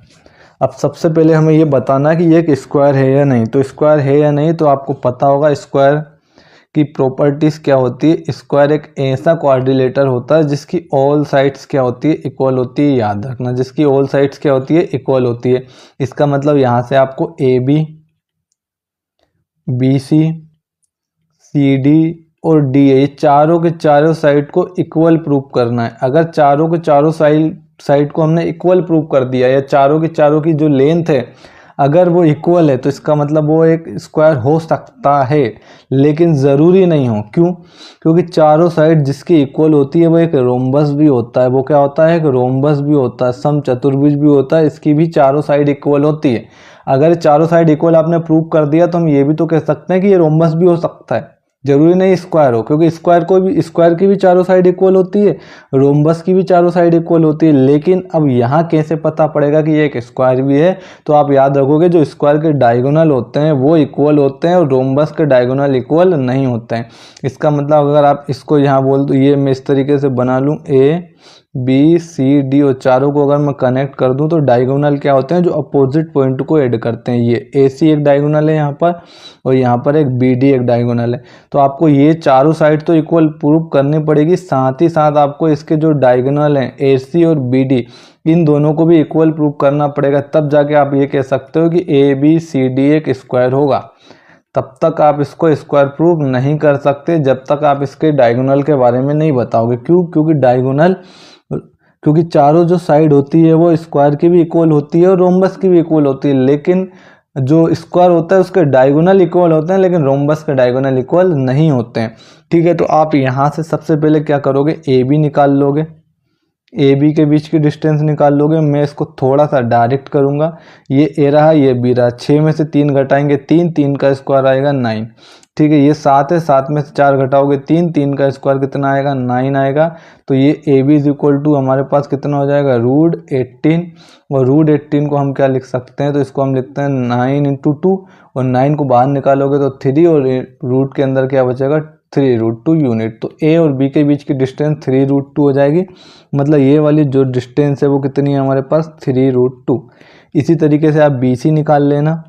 अब सबसे पहले हमें ये बताना है कि ये एक स्क्वायर है या नहीं। तो स्क्वायर है या नहीं, तो आपको पता होगा स्क्वायर की प्रॉपर्टीज क्या होती है। स्क्वायर एक ऐसा क्वाड्रिलेटर होता है जिसकी ऑल साइड्स क्या होती है, इक्वल होती है। याद रखना, जिसकी ऑल साइड्स क्या होती है, इक्वल होती है। इसका मतलब यहाँ से आपको AB, BC, CD और D है, ये चारों के चारों साइड को इक्वल प्रूव करना है। अगर चारों के चारों साइड को हमने इक्वल प्रूव कर दिया, या चारों के चारों की जो लेंथ है अगर वो इक्वल है, तो इसका मतलब वो एक स्क्वायर हो सकता है, लेकिन ज़रूरी नहीं हो। क्यों? क्योंकि चारों साइड जिसकी इक्वल होती है वो एक रोम्बस भी होता है। वो क्या होता है, एक रोम्बस भी होता है, समचतुर्भुज भी होता है, इसकी भी चारों साइड इक्वल होती है। अगर चारों साइड इक्वल आपने प्रूव कर दिया तो हम ये भी तो कह सकते हैं कि ये रोम्बस भी हो सकता है, जरूरी नहीं स्क्वायर हो, क्योंकि स्क्वायर की भी चारों साइड इक्वल होती है, रोम्बस की भी चारों साइड इक्वल होती है। लेकिन अब यहाँ कैसे पता पड़ेगा कि ये एक स्क्वायर भी है? तो आप याद रखोगे जो स्क्वायर के डायगोनल होते हैं वो इक्वल होते हैं और रोम्बस के डायगोनल इक्वल नहीं होते हैं। इसका मतलब अगर आप इसको यहाँ बोल दो, ये मैं इस तरीके से बना लूँ, ABCD और चारों को अगर मैं कनेक्ट कर दूं तो डायगोनल क्या होते हैं, जो अपोजिट पॉइंट को ऐड करते हैं। ये AC एक डायगोनल है यहाँ पर, और यहाँ पर एक BD एक डायगोनल है। तो आपको ये चारों साइड तो इक्वल प्रूव करनी पड़ेगी, साथ ही साथ आपको इसके जो डायगोनल हैं AC और BD इन दोनों को भी इक्वल प्रूव करना पड़ेगा। तब जाके आप ये कह सकते हो कि ABCD एक स्क्वायर होगा। तब तक आप इसको स्क्वायर प्रूव नहीं कर सकते जब तक आप इसके डायगोनल के बारे में नहीं बताओगे। क्यों? क्योंकि चारों जो साइड होती है वो स्क्वायर की भी इक्वल होती है और रोम्बस की भी इक्वल होती है, लेकिन जो स्क्वायर होता है उसके डायगोनल इक्वल होते हैं, लेकिन रोम्बस के डायगोनल इक्वल नहीं होते हैं। ठीक है, तो आप यहाँ से सबसे पहले क्या करोगे, AB निकाल लोगे, AB के बीच की डिस्टेंस निकाल लोगे। मैं इसको थोड़ा सा डायरेक्ट करूँगा, ये A रहा, ये B रहा, 6 में से 3 घटाएंगे 3, 3 का स्क्वायर आएगा 9। ठीक है, ये 7 है, 7 में से 4 घटाओगे 3, 3 का स्क्वायर कितना आएगा, 9 आएगा। तो ये AB इज इक्वल टू हमारे पास कितना हो जाएगा, √18। और √18 को हम क्या लिख सकते हैं, तो इसको हम लिखते हैं 9 × 2, और 9 को बाहर निकालोगे तो 3, और रूट के अंदर क्या बचेगा, 3√2 यूनिट। तो A और B के बीच की डिस्टेंस 3√2 हो जाएगी। मतलब ये वाली जो डिस्टेंस है वो कितनी है हमारे पास, 3√2। इसी तरीके से आप BC निकाल लेना,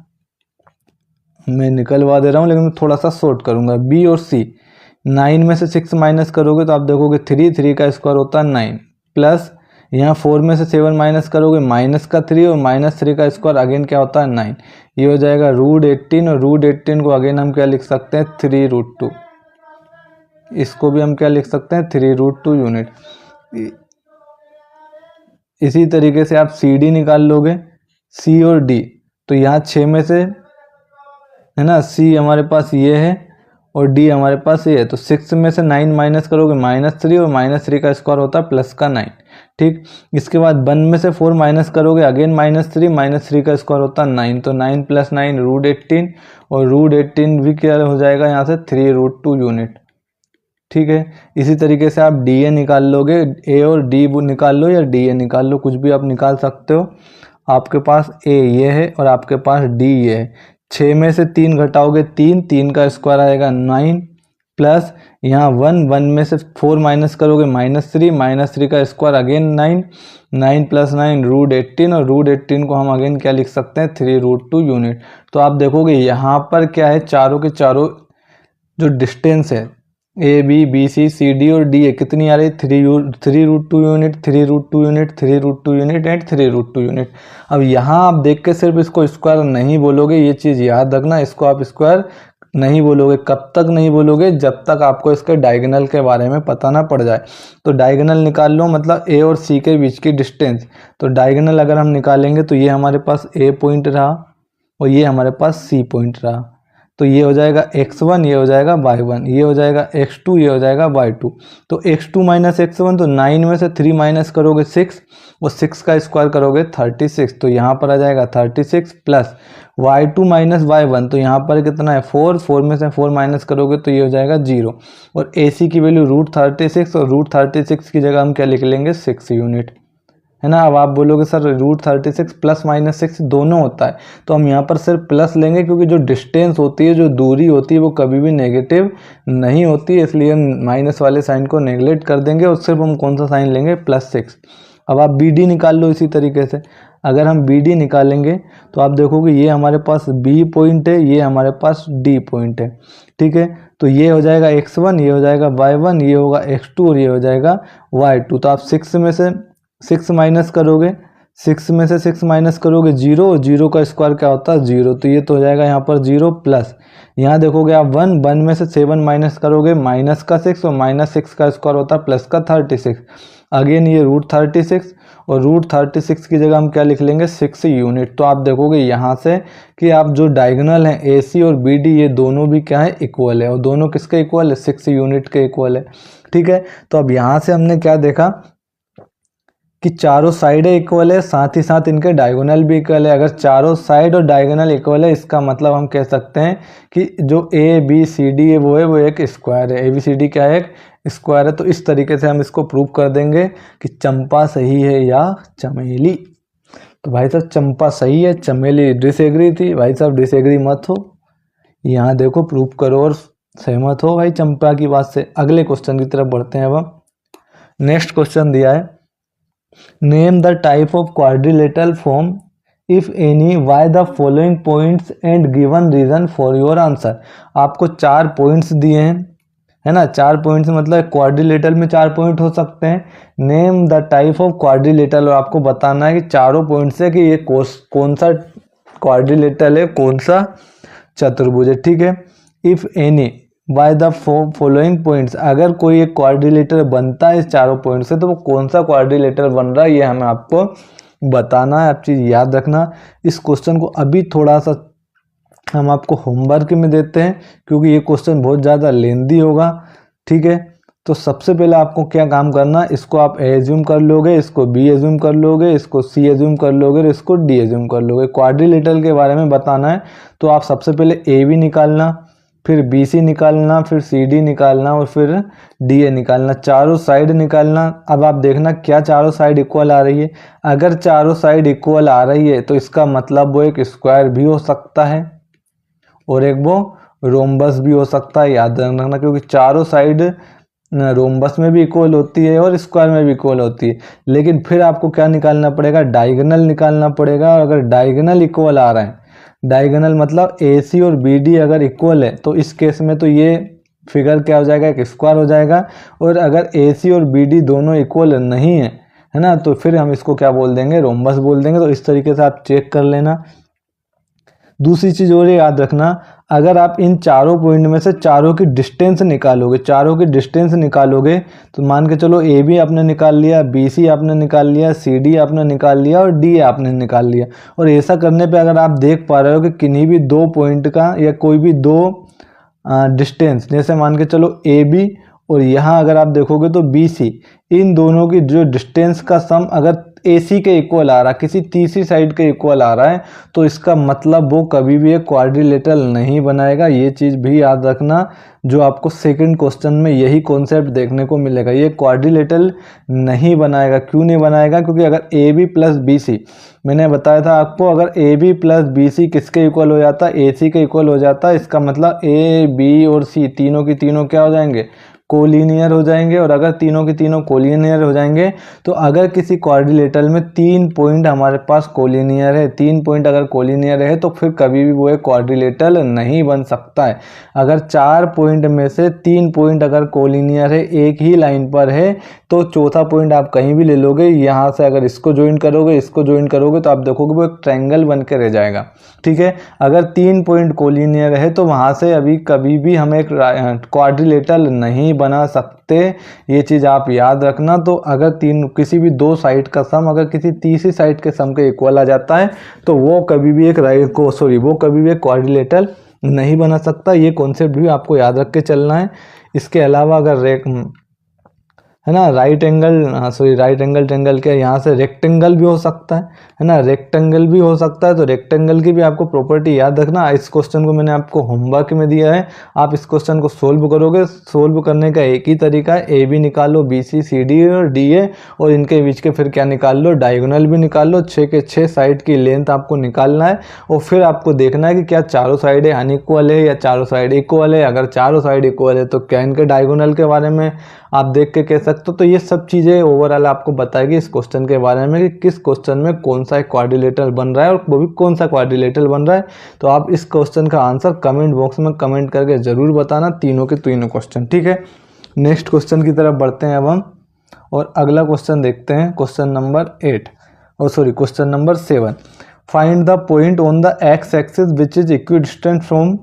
मैं निकलवा दे रहा हूँ, लेकिन मैं थोड़ा सा शॉर्ट करूँगा। बी और सी, 9 में से 6 माइनस करोगे तो आप देखोगे 3, 3 का स्क्वायर होता है 9, प्लस यहाँ 4 में से 7 माइनस करोगे माइनस का 3, और -3 का स्क्वायर अगेन क्या होता है 9। ये हो जाएगा √18, और √18 को अगेन हम क्या लिख सकते हैं 3√2। इसको भी हम क्या लिख सकते हैं 3√2 यूनिट। इसी तरीके से आप सी डी निकाल लोगे, सी और डी, तो यहाँ 6 में से है ना, सी हमारे पास ये है और डी हमारे पास ये है, तो 6 में से 9 माइनस करोगे -3, और -3 का स्क्वायर होता है प्लस का 9। ठीक, इसके बाद 1 में से 4 माइनस करोगे अगेन -3 का स्क्वायर होता है 9, तो 9 + 9 √18, और √18 भी क्या हो जाएगा यहाँ से 3√2 यूनिट। ठीक है, इसी तरीके से आप डी ए निकाल लोगे, ए और डी निकाल लो या डी ए निकाल लो, कुछ भी आप निकाल सकते हो। आपके पास ए ये है और आपके पास डी ये है। 6 में से 3 घटाओगे 3, 3 का स्क्वायर आएगा 9, प्लस यहाँ 1 में से 4 माइनस करोगे -3 का स्क्वायर अगेन 9, 9 + 9 √18, और √18 को हम अगेन क्या लिख सकते हैं 3√2 यूनिट। तो आप देखोगे यहाँ पर क्या है, चारों के चारों जो डिस्टेंस है A B B C C D और डी ए कितनी आ रही है 3√2 unit, 3√2 unit, 3√2 unit and 3√2 unit. अब यहाँ आप देख के सिर्फ इसको स्क्वायर नहीं बोलोगे, ये चीज़ याद रखना, इसको आप स्क्वायर नहीं बोलोगे। कब तक नहीं बोलोगे, जब तक आपको इसके डायगोनल के बारे में पता ना पड़ जाए। तो डायगोनल निकाल लो, मतलब ए और सी के बीच की डिस्टेंस। तो डायगोनल अगर हम निकालेंगे तो ये हमारे पास ए पॉइंट रहा और ये हमारे पास सी पॉइंट रहा, तो ये हो जाएगा x1, ये हो जाएगा y1, ये हो जाएगा x2, ये हो जाएगा y2। तो x2 - x1, तो 9 में से 3 माइनस करोगे 6, और 6 का स्क्वायर करोगे 36, तो यहाँ पर आ जाएगा 36, प्लस y2 - y1, तो यहाँ पर कितना है 4, 4 में से 4 माइनस करोगे तो ये हो जाएगा 0, और AC की वैल्यू √36, और √36 की जगह हम क्या लिख लेंगे 6 यूनिट, है ना। अब आप बोलोगे सर √36 प्लस -6 दोनों होता है, तो हम यहाँ पर सिर्फ प्लस लेंगे, क्योंकि जो डिस्टेंस होती है, जो दूरी होती है, वो कभी भी नेगेटिव नहीं होती है, इसलिए हम माइनस वाले साइन को नेगलेक्ट कर देंगे और सिर्फ हम कौन सा साइन लेंगे +6। अब आप बी डी निकाल लो इसी तरीके से। अगर हम बी डी निकालेंगे तो आप देखोगे ये हमारे पास बी पॉइंट है, ये हमारे पास डी पॉइंट है। ठीक है, तो ये हो जाएगा x1, ये हो जाएगा y1, ये होगा x2 और ये हो जाएगा y2। तो आप 6 में से 6 माइनस करोगे, 6 में से 6 माइनस करोगे 0, और 0 का स्क्वायर क्या होता है 0, तो ये तो हो जाएगा यहाँ पर 0, प्लस यहाँ देखोगे आप 1 में से 7 माइनस करोगे -6, और -6 का स्क्वायर होता है प्लस का 36, अगेन ये √36, और √36 की जगह हम क्या लिख लेंगे 6 यूनिट। तो आप देखोगे यहाँ से कि आप जो डायगोनल हैं AC और BD, ये दोनों भी क्या है इक्वल है, और दोनों किसके इक्वल है 6 यूनिट के इक्वल है। ठीक है, तो अब यहाँ से हमने क्या देखा कि चारों साइडें इक्वल है, साथ ही साथ इनके डायगोनल भी इक्वल है। अगर चारों साइड और डायगोनल इक्वल है, इसका मतलब हम कह सकते हैं कि जो ABCD है वो एक स्क्वायर है। ABCD क्या है, एक स्क्वायर है। तो इस तरीके से हम इसको प्रूव कर देंगे कि चंपा सही है या चमेली। तो भाई साहब चंपा सही है, चमेली डिसएग्री थी। भाई साहब डिसएग्री मत हो, यहाँ देखो प्रूव करो और सहमत हो भाई चंपा की बात से। अगले क्वेश्चन की तरफ बढ़ते हैं। अब हम नेक्स्ट क्वेश्चन दिया है, name the type of quadrilateral form if any by the following points and given reason for your answer. आपको 4 पॉइंट्स दिए हैं, है ना। 4 पॉइंट्स मतलब क्वाड्रिलेटरल में 4 पॉइंट हो सकते हैं। Name the type of quadrilateral, और आपको बताना है कि चारों पॉइंट से कि ये कौन सा क्वाड्रिलेटरल है, कौन सा चतुर्भुज है। ठीक है, if any by the following points, अगर कोई एक क्वाड्रिलेटर बनता है इस चारों पॉइंट से, तो वो कौन सा क्वाड्रिलेटर बन रहा है ये हमें आपको बताना है। आप चीज़ याद रखना। इस क्वेश्चन को अभी थोड़ा सा हम आपको होमवर्क में देते हैं, क्योंकि ये क्वेश्चन बहुत ज़्यादा लेंदी होगा। ठीक है, तो सबसे पहले आपको क्या काम करना, इसको आप ए एज्यूम कर लोगे, इसको बी एज्यूम कर लोगे, इसको सी एज्यूम कर लोगे और इसको डी एज्यूम कर लोगे। क्वाड्रिलेटरल के बारे में बताना है, तो आप सबसे पहले ए बी निकालना, फिर बी सी निकालना, फिर सी डी निकालना और फिर डी ए निकालना, चारों साइड निकालना। अब आप देखना क्या चारों साइड इक्वल आ रही है। अगर चारों साइड इक्वल आ रही है तो इसका मतलब वो एक स्क्वायर भी हो सकता है और एक वो रोम्बस भी हो सकता है। याद रखना, क्योंकि चारों साइड रोम्बस में भी इक्वल होती है और स्क्वायर में भी इक्वल होती है। लेकिन फिर आपको क्या निकालना पड़ेगा, डायगोनल निकालना पड़ेगा। और अगर डायगोनल इक्वल आ रहा है डायगोनल मतलब AC और BD अगर इक्वल है तो इस केस में तो ये फिगर क्या हो जाएगा, एक स्क्वायर हो जाएगा। और अगर AC और BD दोनों इक्वल नहीं है ना, तो फिर हम इसको क्या बोल देंगे, रोम्बस बोल देंगे। तो इस तरीके से आप चेक कर लेना। दूसरी चीज़ और याद रखना, अगर आप इन चारों पॉइंट में से चारों की डिस्टेंस निकालोगे तो मान के चलो AB आपने निकाल लिया, BC आपने निकाल लिया, CD आपने निकाल लिया और D आपने निकाल लिया। और ऐसा करने पे अगर आप देख पा रहे हो कि किन्हीं भी दो पॉइंट का या कोई भी दो डिस्टेंस, जैसे मान के चलो AB और यहाँ अगर आप देखोगे तो BC, इन दोनों की जो डिस्टेंस का सम अगर AC के इक्वल आ रहा है, किसी तीसरी साइड के इक्वल आ रहा है, तो इसका मतलब वो कभी भी एक क्वाड्रिलेटरल नहीं बनाएगा। ये चीज़ भी याद रखना, जो आपको सेकंड क्वेश्चन में यही कॉन्सेप्ट देखने को मिलेगा, ये क्वाड्रिलेटरल नहीं बनाएगा। क्यों नहीं बनाएगा? क्योंकि अगर AB प्लस BC, मैंने बताया था आपको, अगर AB प्लस BC किसके इक्वल हो जाता है, AC के इक्वल हो जाता है। इसका मतलब A, B और C तीनों की तीनों क्या हो जाएंगे, कोलिनियर हो जाएंगे। और अगर तीनों की तीनों कोलिनियर हो जाएंगे तो अगर किसी क्वाड्रिलेटरल में 3 पॉइंट हमारे पास कोलिनियर है, 3 पॉइंट अगर कोलिनियर है तो फिर कभी भी वो एक क्वाड्रिलेटरल नहीं बन सकता है। अगर 4 पॉइंट में से 3 पॉइंट अगर कोलिनियर है, एक ही लाइन पर है, तो चौथा पॉइंट आप कहीं भी ले लोगे, यहाँ से अगर इसको ज्वाइन करोगे तो आप देखोगे वो एक ट्रायंगल बन के रह जाएगा। ठीक है, अगर 3 पॉइंट कोलिनियर है तो वहाँ से अभी कभी भी हम एक क्वाड्रिलेटरल नहीं बना सकते। ये चीज़ आप याद रखना। तो अगर किसी भी दो साइड का सम अगर किसी तीसरी साइड के सम के इक्वल आ जाता है तो वो कभी भी एक क्वाड्रिलेटरल नहीं बना सकता। ये कॉन्सेप्ट भी आपको याद रख के चलना है। इसके अलावा अगर है ना, राइट एंगल ट्रेंगल क्या, यहाँ से रेक्टेंगल भी हो सकता है ना, रेक्टेंगल भी हो सकता है। तो रेक्टेंगल की भी आपको प्रॉपर्टी याद रखना। इस क्वेश्चन को मैंने आपको होमवर्क में दिया है, आप इस क्वेश्चन को सोल्व करोगे। सोल्व करने का एक ही तरीका है, AB निकालो, BC CD और DA, और इनके बीच के फिर क्या निकाल लो, डायगोनल भी निकाल लो। 6 के 6 साइड की लेंथ आपको निकालना है और फिर आपको देखना है कि क्या चारों साइडें अनइक्वल है या चारों साइड इक्वल है। अगर चारों साइड इक्वल है तो क्या इनके डायगोनल के बारे में आप देख के कह सकते हो। तो ये सब चीज़ें ओवरऑल आपको बताएगी इस क्वेश्चन के बारे में कि किस क्वेश्चन में कौन सा एक क्वाड्रिलेटरल बन रहा है और वो भी कौन सा क्वाड्रिलेटरल बन रहा है। तो आप इस क्वेश्चन का आंसर कमेंट बॉक्स में कमेंट करके ज़रूर बताना, तीनों के तीनों क्वेश्चन। ठीक है, नेक्स्ट क्वेश्चन की तरफ बढ़ते हैं अब हम, और अगला क्वेश्चन देखते हैं, question number 7। Find the point on the x axis which is equidistant from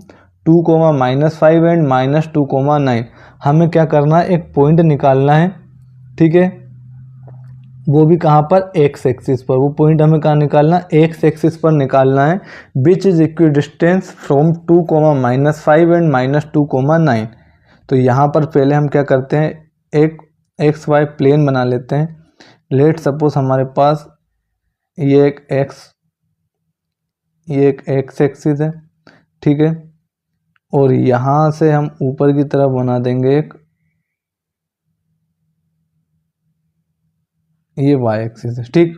2, -5 and -2, 9। हमें क्या करना है, एक पॉइंट निकालना है। ठीक है, वो भी कहाँ पर, एक्स एक्सिस पर। वो पॉइंट हमें कहाँ निकालना है, एक्स एक्सिस पर निकालना है। Which is equidistance from 2, -5 and -2, 9। तो यहाँ पर पहले हम क्या करते हैं, एक एक्स वाई प्लेन बना लेते हैं। लेट सपोज हमारे पास ये एक एक्स एक्सिस है। ठीक है, और यहाँ से हम ऊपर की तरफ बना देंगे एक ये वाई एक्सिस है। ठीक,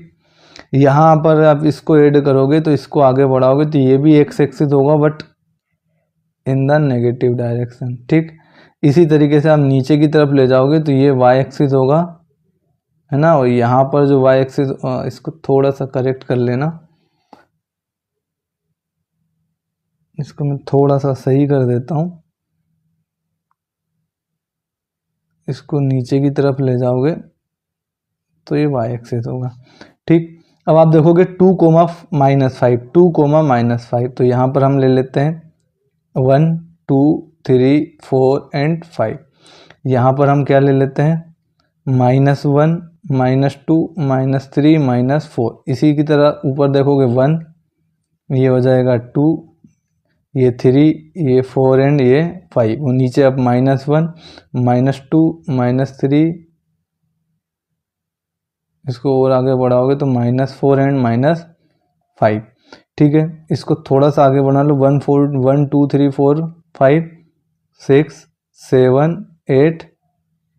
यहाँ पर आप इसको ऐड करोगे तो इसको आगे बढ़ाओगे तो ये भी एक्स एक्सिस होगा but in the negative direction. ठीक, इसी तरीके से आप नीचे की तरफ ले जाओगे तो ये वाई एक्सिस होगा, है ना। और यहाँ पर जो वाई एक्सिस, इसको थोड़ा सा करेक्ट कर लेना, इसको मैं थोड़ा सा सही कर देता हूँ। इसको नीचे की तरफ ले जाओगे तो ये वाई एक्सिस होगा। ठीक, अब आप देखोगे 2, -5, 2, -5। तो यहाँ पर हम ले लेते हैं 1, 2, 3, 4 एंड 5। यहाँ पर हम क्या ले लेते हैं, -1, -2, -3, -4। इसी की तरह ऊपर देखोगे 1, ये हो जाएगा 2, ये 3, ये 4 एंड ये 5। वो नीचे अब -1, -2, -3, इसको और आगे बढ़ाओगे तो -4 एंड -5। ठीक है, इसको थोड़ा सा आगे बढ़ा लो, 1, 2, 3, 4, 5, 6, 7, 8,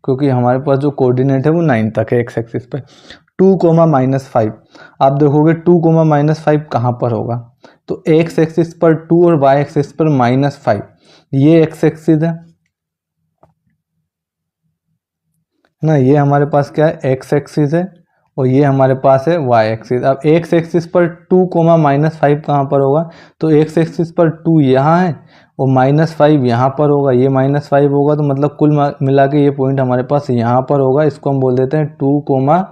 क्योंकि हमारे पास जो कोऑर्डिनेट है वो 9 तक है एक्स एक्सिस पे। 2, -5। आप देखोगे 2, -5 कहाँ पर होगा, तो एक्स एक्सिस पर 2 और वाई एक्सिस पर -5। ये एक्स एक्सिस है ना, ये हमारे पास क्या है, एक्स एक्सिस है, और ये हमारे पास है वाई एक्सिस। अब एक्स एक्सिस पर 2 कोमा -5 कहाँ पर होगा, तो एक्स एक्सिस पर 2 यहाँ है और -5 यहाँ पर होगा, ये -5 होगा, तो मतलब कुल मिला के ये पॉइंट हमारे पास यहाँ पर होगा। इसको हम बोल देते हैं 2 कोमा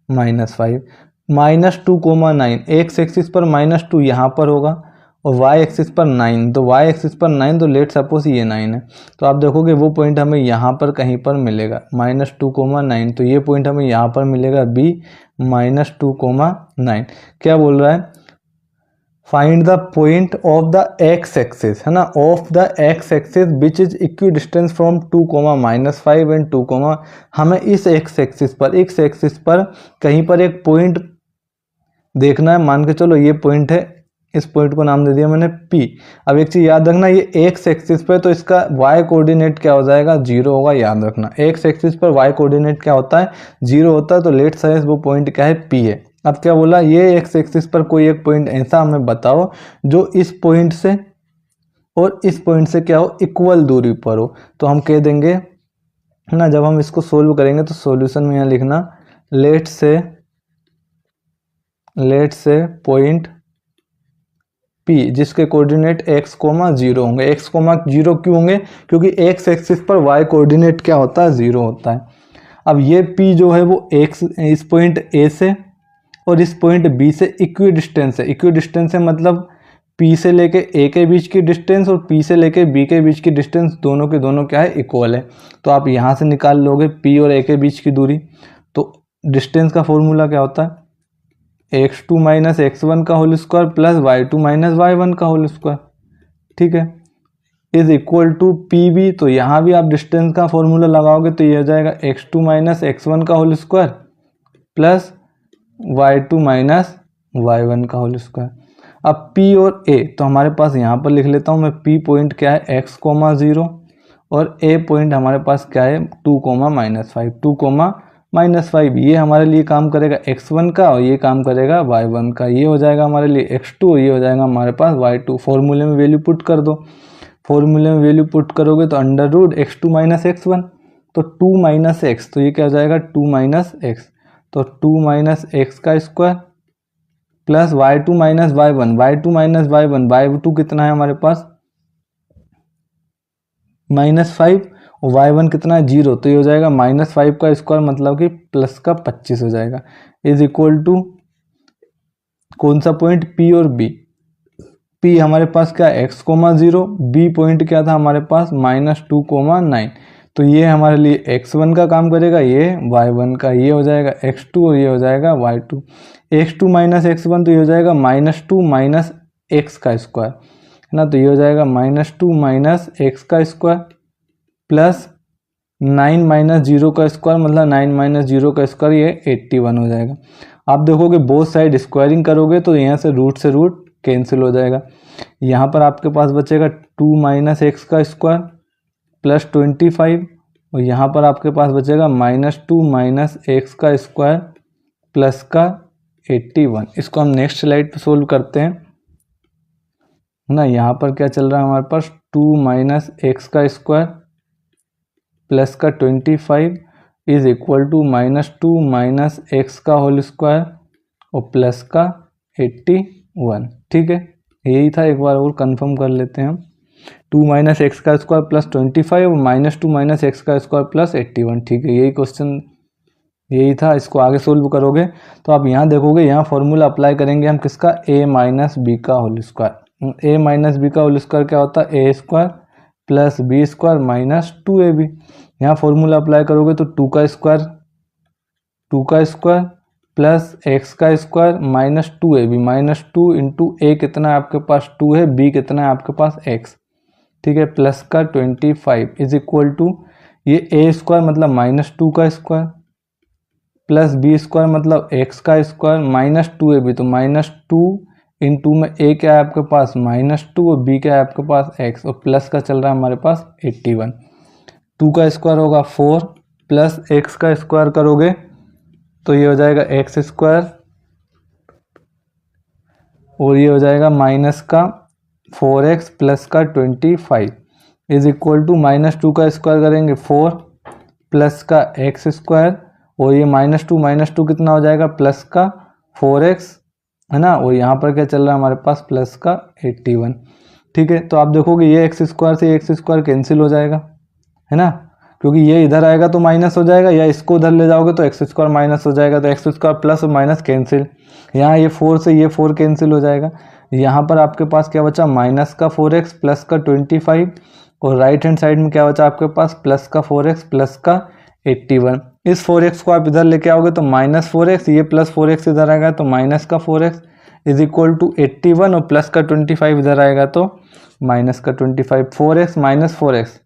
-5। -2,9 एक्स एक्सिस पर -2 यहाँ पर होगा और वाई एक्सिस पर 9, तो वाई एक्सिस पर 9, तो लेट सपोज ये 9 है, तो आप देखोगे वो पॉइंट हमें यहाँ पर कहीं पर मिलेगा -2,9, तो ये पॉइंट हमें यहाँ पर मिलेगा बी -2,9। क्या बोल रहा है, find the point of the x axis, है ना, of the x axis which is equi distance from 2, -5 and 2, हमें इस एक्स एक्सिस पर कहीं पर एक पॉइंट देखना है। मान के चलो ये पॉइंट है, इस पॉइंट को नाम दे दिया मैंने P। अब एक चीज याद रखना, ये एक्स एक्सिस पे तो इसका y कोऑर्डिनेट क्या हो जाएगा, 0 होगा, याद रखना। एक्स एक्सिस पर y कोऑर्डिनेट क्या होता है, 0 होता है, तो लेट सपोज वो पॉइंट क्या है, P है। अब क्या बोला, ये एक्स एक्सिस पर कोई एक पॉइंट ऐसा हमें बताओ जो इस पॉइंट से और इस पॉइंट से क्या हो, इक्वल दूरी पर हो, तो हम कह देंगे, है ना, जब हम इसको सोल्व करेंगे तो सॉल्यूशन में यहाँ लिखना लेट से पॉइंट P जिसके कोऑर्डिनेट x, 0 होंगे। x, 0 क्यों होंगे, क्योंकि x एक्सिस पर y कोऑर्डिनेट क्या होता है, 0 होता है। अब ये P जो है वो x इस पॉइंट A से और इस पॉइंट B से इक्वी डिस्टेंस है। इक्वी डिस्टेंस है मतलब P से लेके A के बीच की डिस्टेंस और P से लेके B के बीच की डिस्टेंस दोनों के दोनों क्या है, इक्वल है। तो आप यहाँ से निकाल लोगे P और A के बीच की दूरी, तो डिस्टेंस का फॉर्मूला क्या होता है, x2 - x1 का whole square plus y2 - y1 का होल स्क्वायर, ठीक है, इज इक्वल टू PB। तो यहाँ भी आप डिस्टेंस का फॉर्मूला लगाओगे तो ये हो जाएगा x2 - x1 का whole square plus y2 - y1 का होल स्क्वायर। अब P और A तो हमारे पास यहाँ पर लिख लेता हूँ मैं, P पॉइंट क्या है x, 0 और A पॉइंट हमारे पास क्या है 2, -5, 2, -5। ये हमारे लिए काम करेगा x1 का और ये काम करेगा y1 का। ये हो जाएगा हमारे लिए x2 और ये हो जाएगा हमारे पास y2। फॉर्मूले में वैल्यू पुट कर दो, फॉर्मूले में वैल्यू पुट करोगे तो अंडर रूट x2 - x1, तो 2 - x, तो ये क्या हो जाएगा 2 - x, तो 2 - x का square plus y2 - y1, y2 - y1, y2 कितना है हमारे पास -5 और y1 कितना है 0, तो ये हो जाएगा -5 का स्क्वायर मतलब कि प्लस का 25 हो जाएगा, इज इक्वल टू कौन सा पॉइंट P और B। P हमारे पास क्या है x, 0, B पॉइंट क्या था हमारे पास -2, 9, तो ये हमारे लिए x1 का काम करेगा, ये y1 का, ये हो जाएगा x2 और ये हो जाएगा y2। x2 - x1 तो ये हो जाएगा -2 - x का स्क्वायर, है ना, तो ये हो जाएगा -2 - x का स्क्वायर प्लस 9 - 0 का स्क्वायर मतलब 9 - 0 का स्क्वायर, ये 81 हो जाएगा। आप देखोगे बोथ साइड स्क्वायरिंग करोगे तो यहाँ से रूट कैंसिल हो जाएगा। यहाँ पर आपके पास बचेगा 2 - x का स्क्वायर प्लस 25 और यहाँ पर आपके पास बचेगा -2 - x का स्क्वायर प्लस का 81। इसको हम नेक्स्ट स्लाइड पे सोल्व करते हैं, है ना। यहाँ पर क्या चल रहा है हमारे पास 2 - x का स्क्वायर प्लस का 25 इज इक्वल टू -2 - x का होल स्क्वायर और प्लस का 81, ठीक है। यही था, एक बार और कंफर्म कर लेते हैं हम, 2 - x का स्क्वायर प्लस 25 और -2 - x का स्क्वायर प्लस 81, ठीक है, यही क्वेश्चन यही था। इसको आगे सोल्व करोगे तो आप यहाँ देखोगे, यहाँ फॉर्मूला अप्लाई करेंगे हम किसका, a - b का होल स्क्वायर। a - b का होल स्क्वायर क्या होता है, a square plus b square minus 2ab। यहाँ फॉर्मूला अप्लाई करोगे तो 2 का स्क्वायर प्लस x का square minus 2ab, -2 into a कितना है आपके पास 2 है, b कितना है आपके पास x, ठीक है, प्लस का 25 इज इक्वल टू ये a स्क्वायर मतलब -2 का स्क्वायर प्लस b स्क्वायर मतलब x का स्क्वायर माइनस 2ab, तो -2 इंटू में a क्या है आपके पास -2 और b क्या है आपके पास x और प्लस का चल रहा है हमारे पास 81। 2 का स्क्वायर होगा 4 प्लस x का स्क्वायर करोगे तो ये हो जाएगा x स्क्वायर और ये हो जाएगा माइनस का 4x प्लस का 25 इज इक्वल टू -2 का स्क्वायर करेंगे 4 प्लस का x स्क्वायर और ये माइनस टू कितना हो जाएगा प्लस का 4x है ना, और यहाँ पर क्या चल रहा है हमारे पास प्लस का 81। ठीक है, तो आप देखोगे ये एक्स स्क्वायर से एक्स स्क्वायर कैंसिल हो जाएगा है ना, क्योंकि ये इधर आएगा तो माइनस हो जाएगा, या इसको उधर ले जाओगे तो एक्स स्क्वायर माइनस हो जाएगा, तो एक्स स्क्वायर प्लस और माइनस कैंसिल, यहाँ ये 4 से ये 4 कैंसिल हो जाएगा। यहाँ पर आपके पास क्या बचा माइनस का 4x प्लस का 25, और राइट हैंड साइड में क्या बचा आपके पास प्लस का 4x प्लस का 81। इस 4x को आप इधर लेके आओगे तो माइनस 4x, ये प्लस 4x इधर आएगा तो माइनस का 4x इज इक्वल टू 81, और प्लस का 25 इधर आएगा तो माइनस का 25। 4x माइनस 4x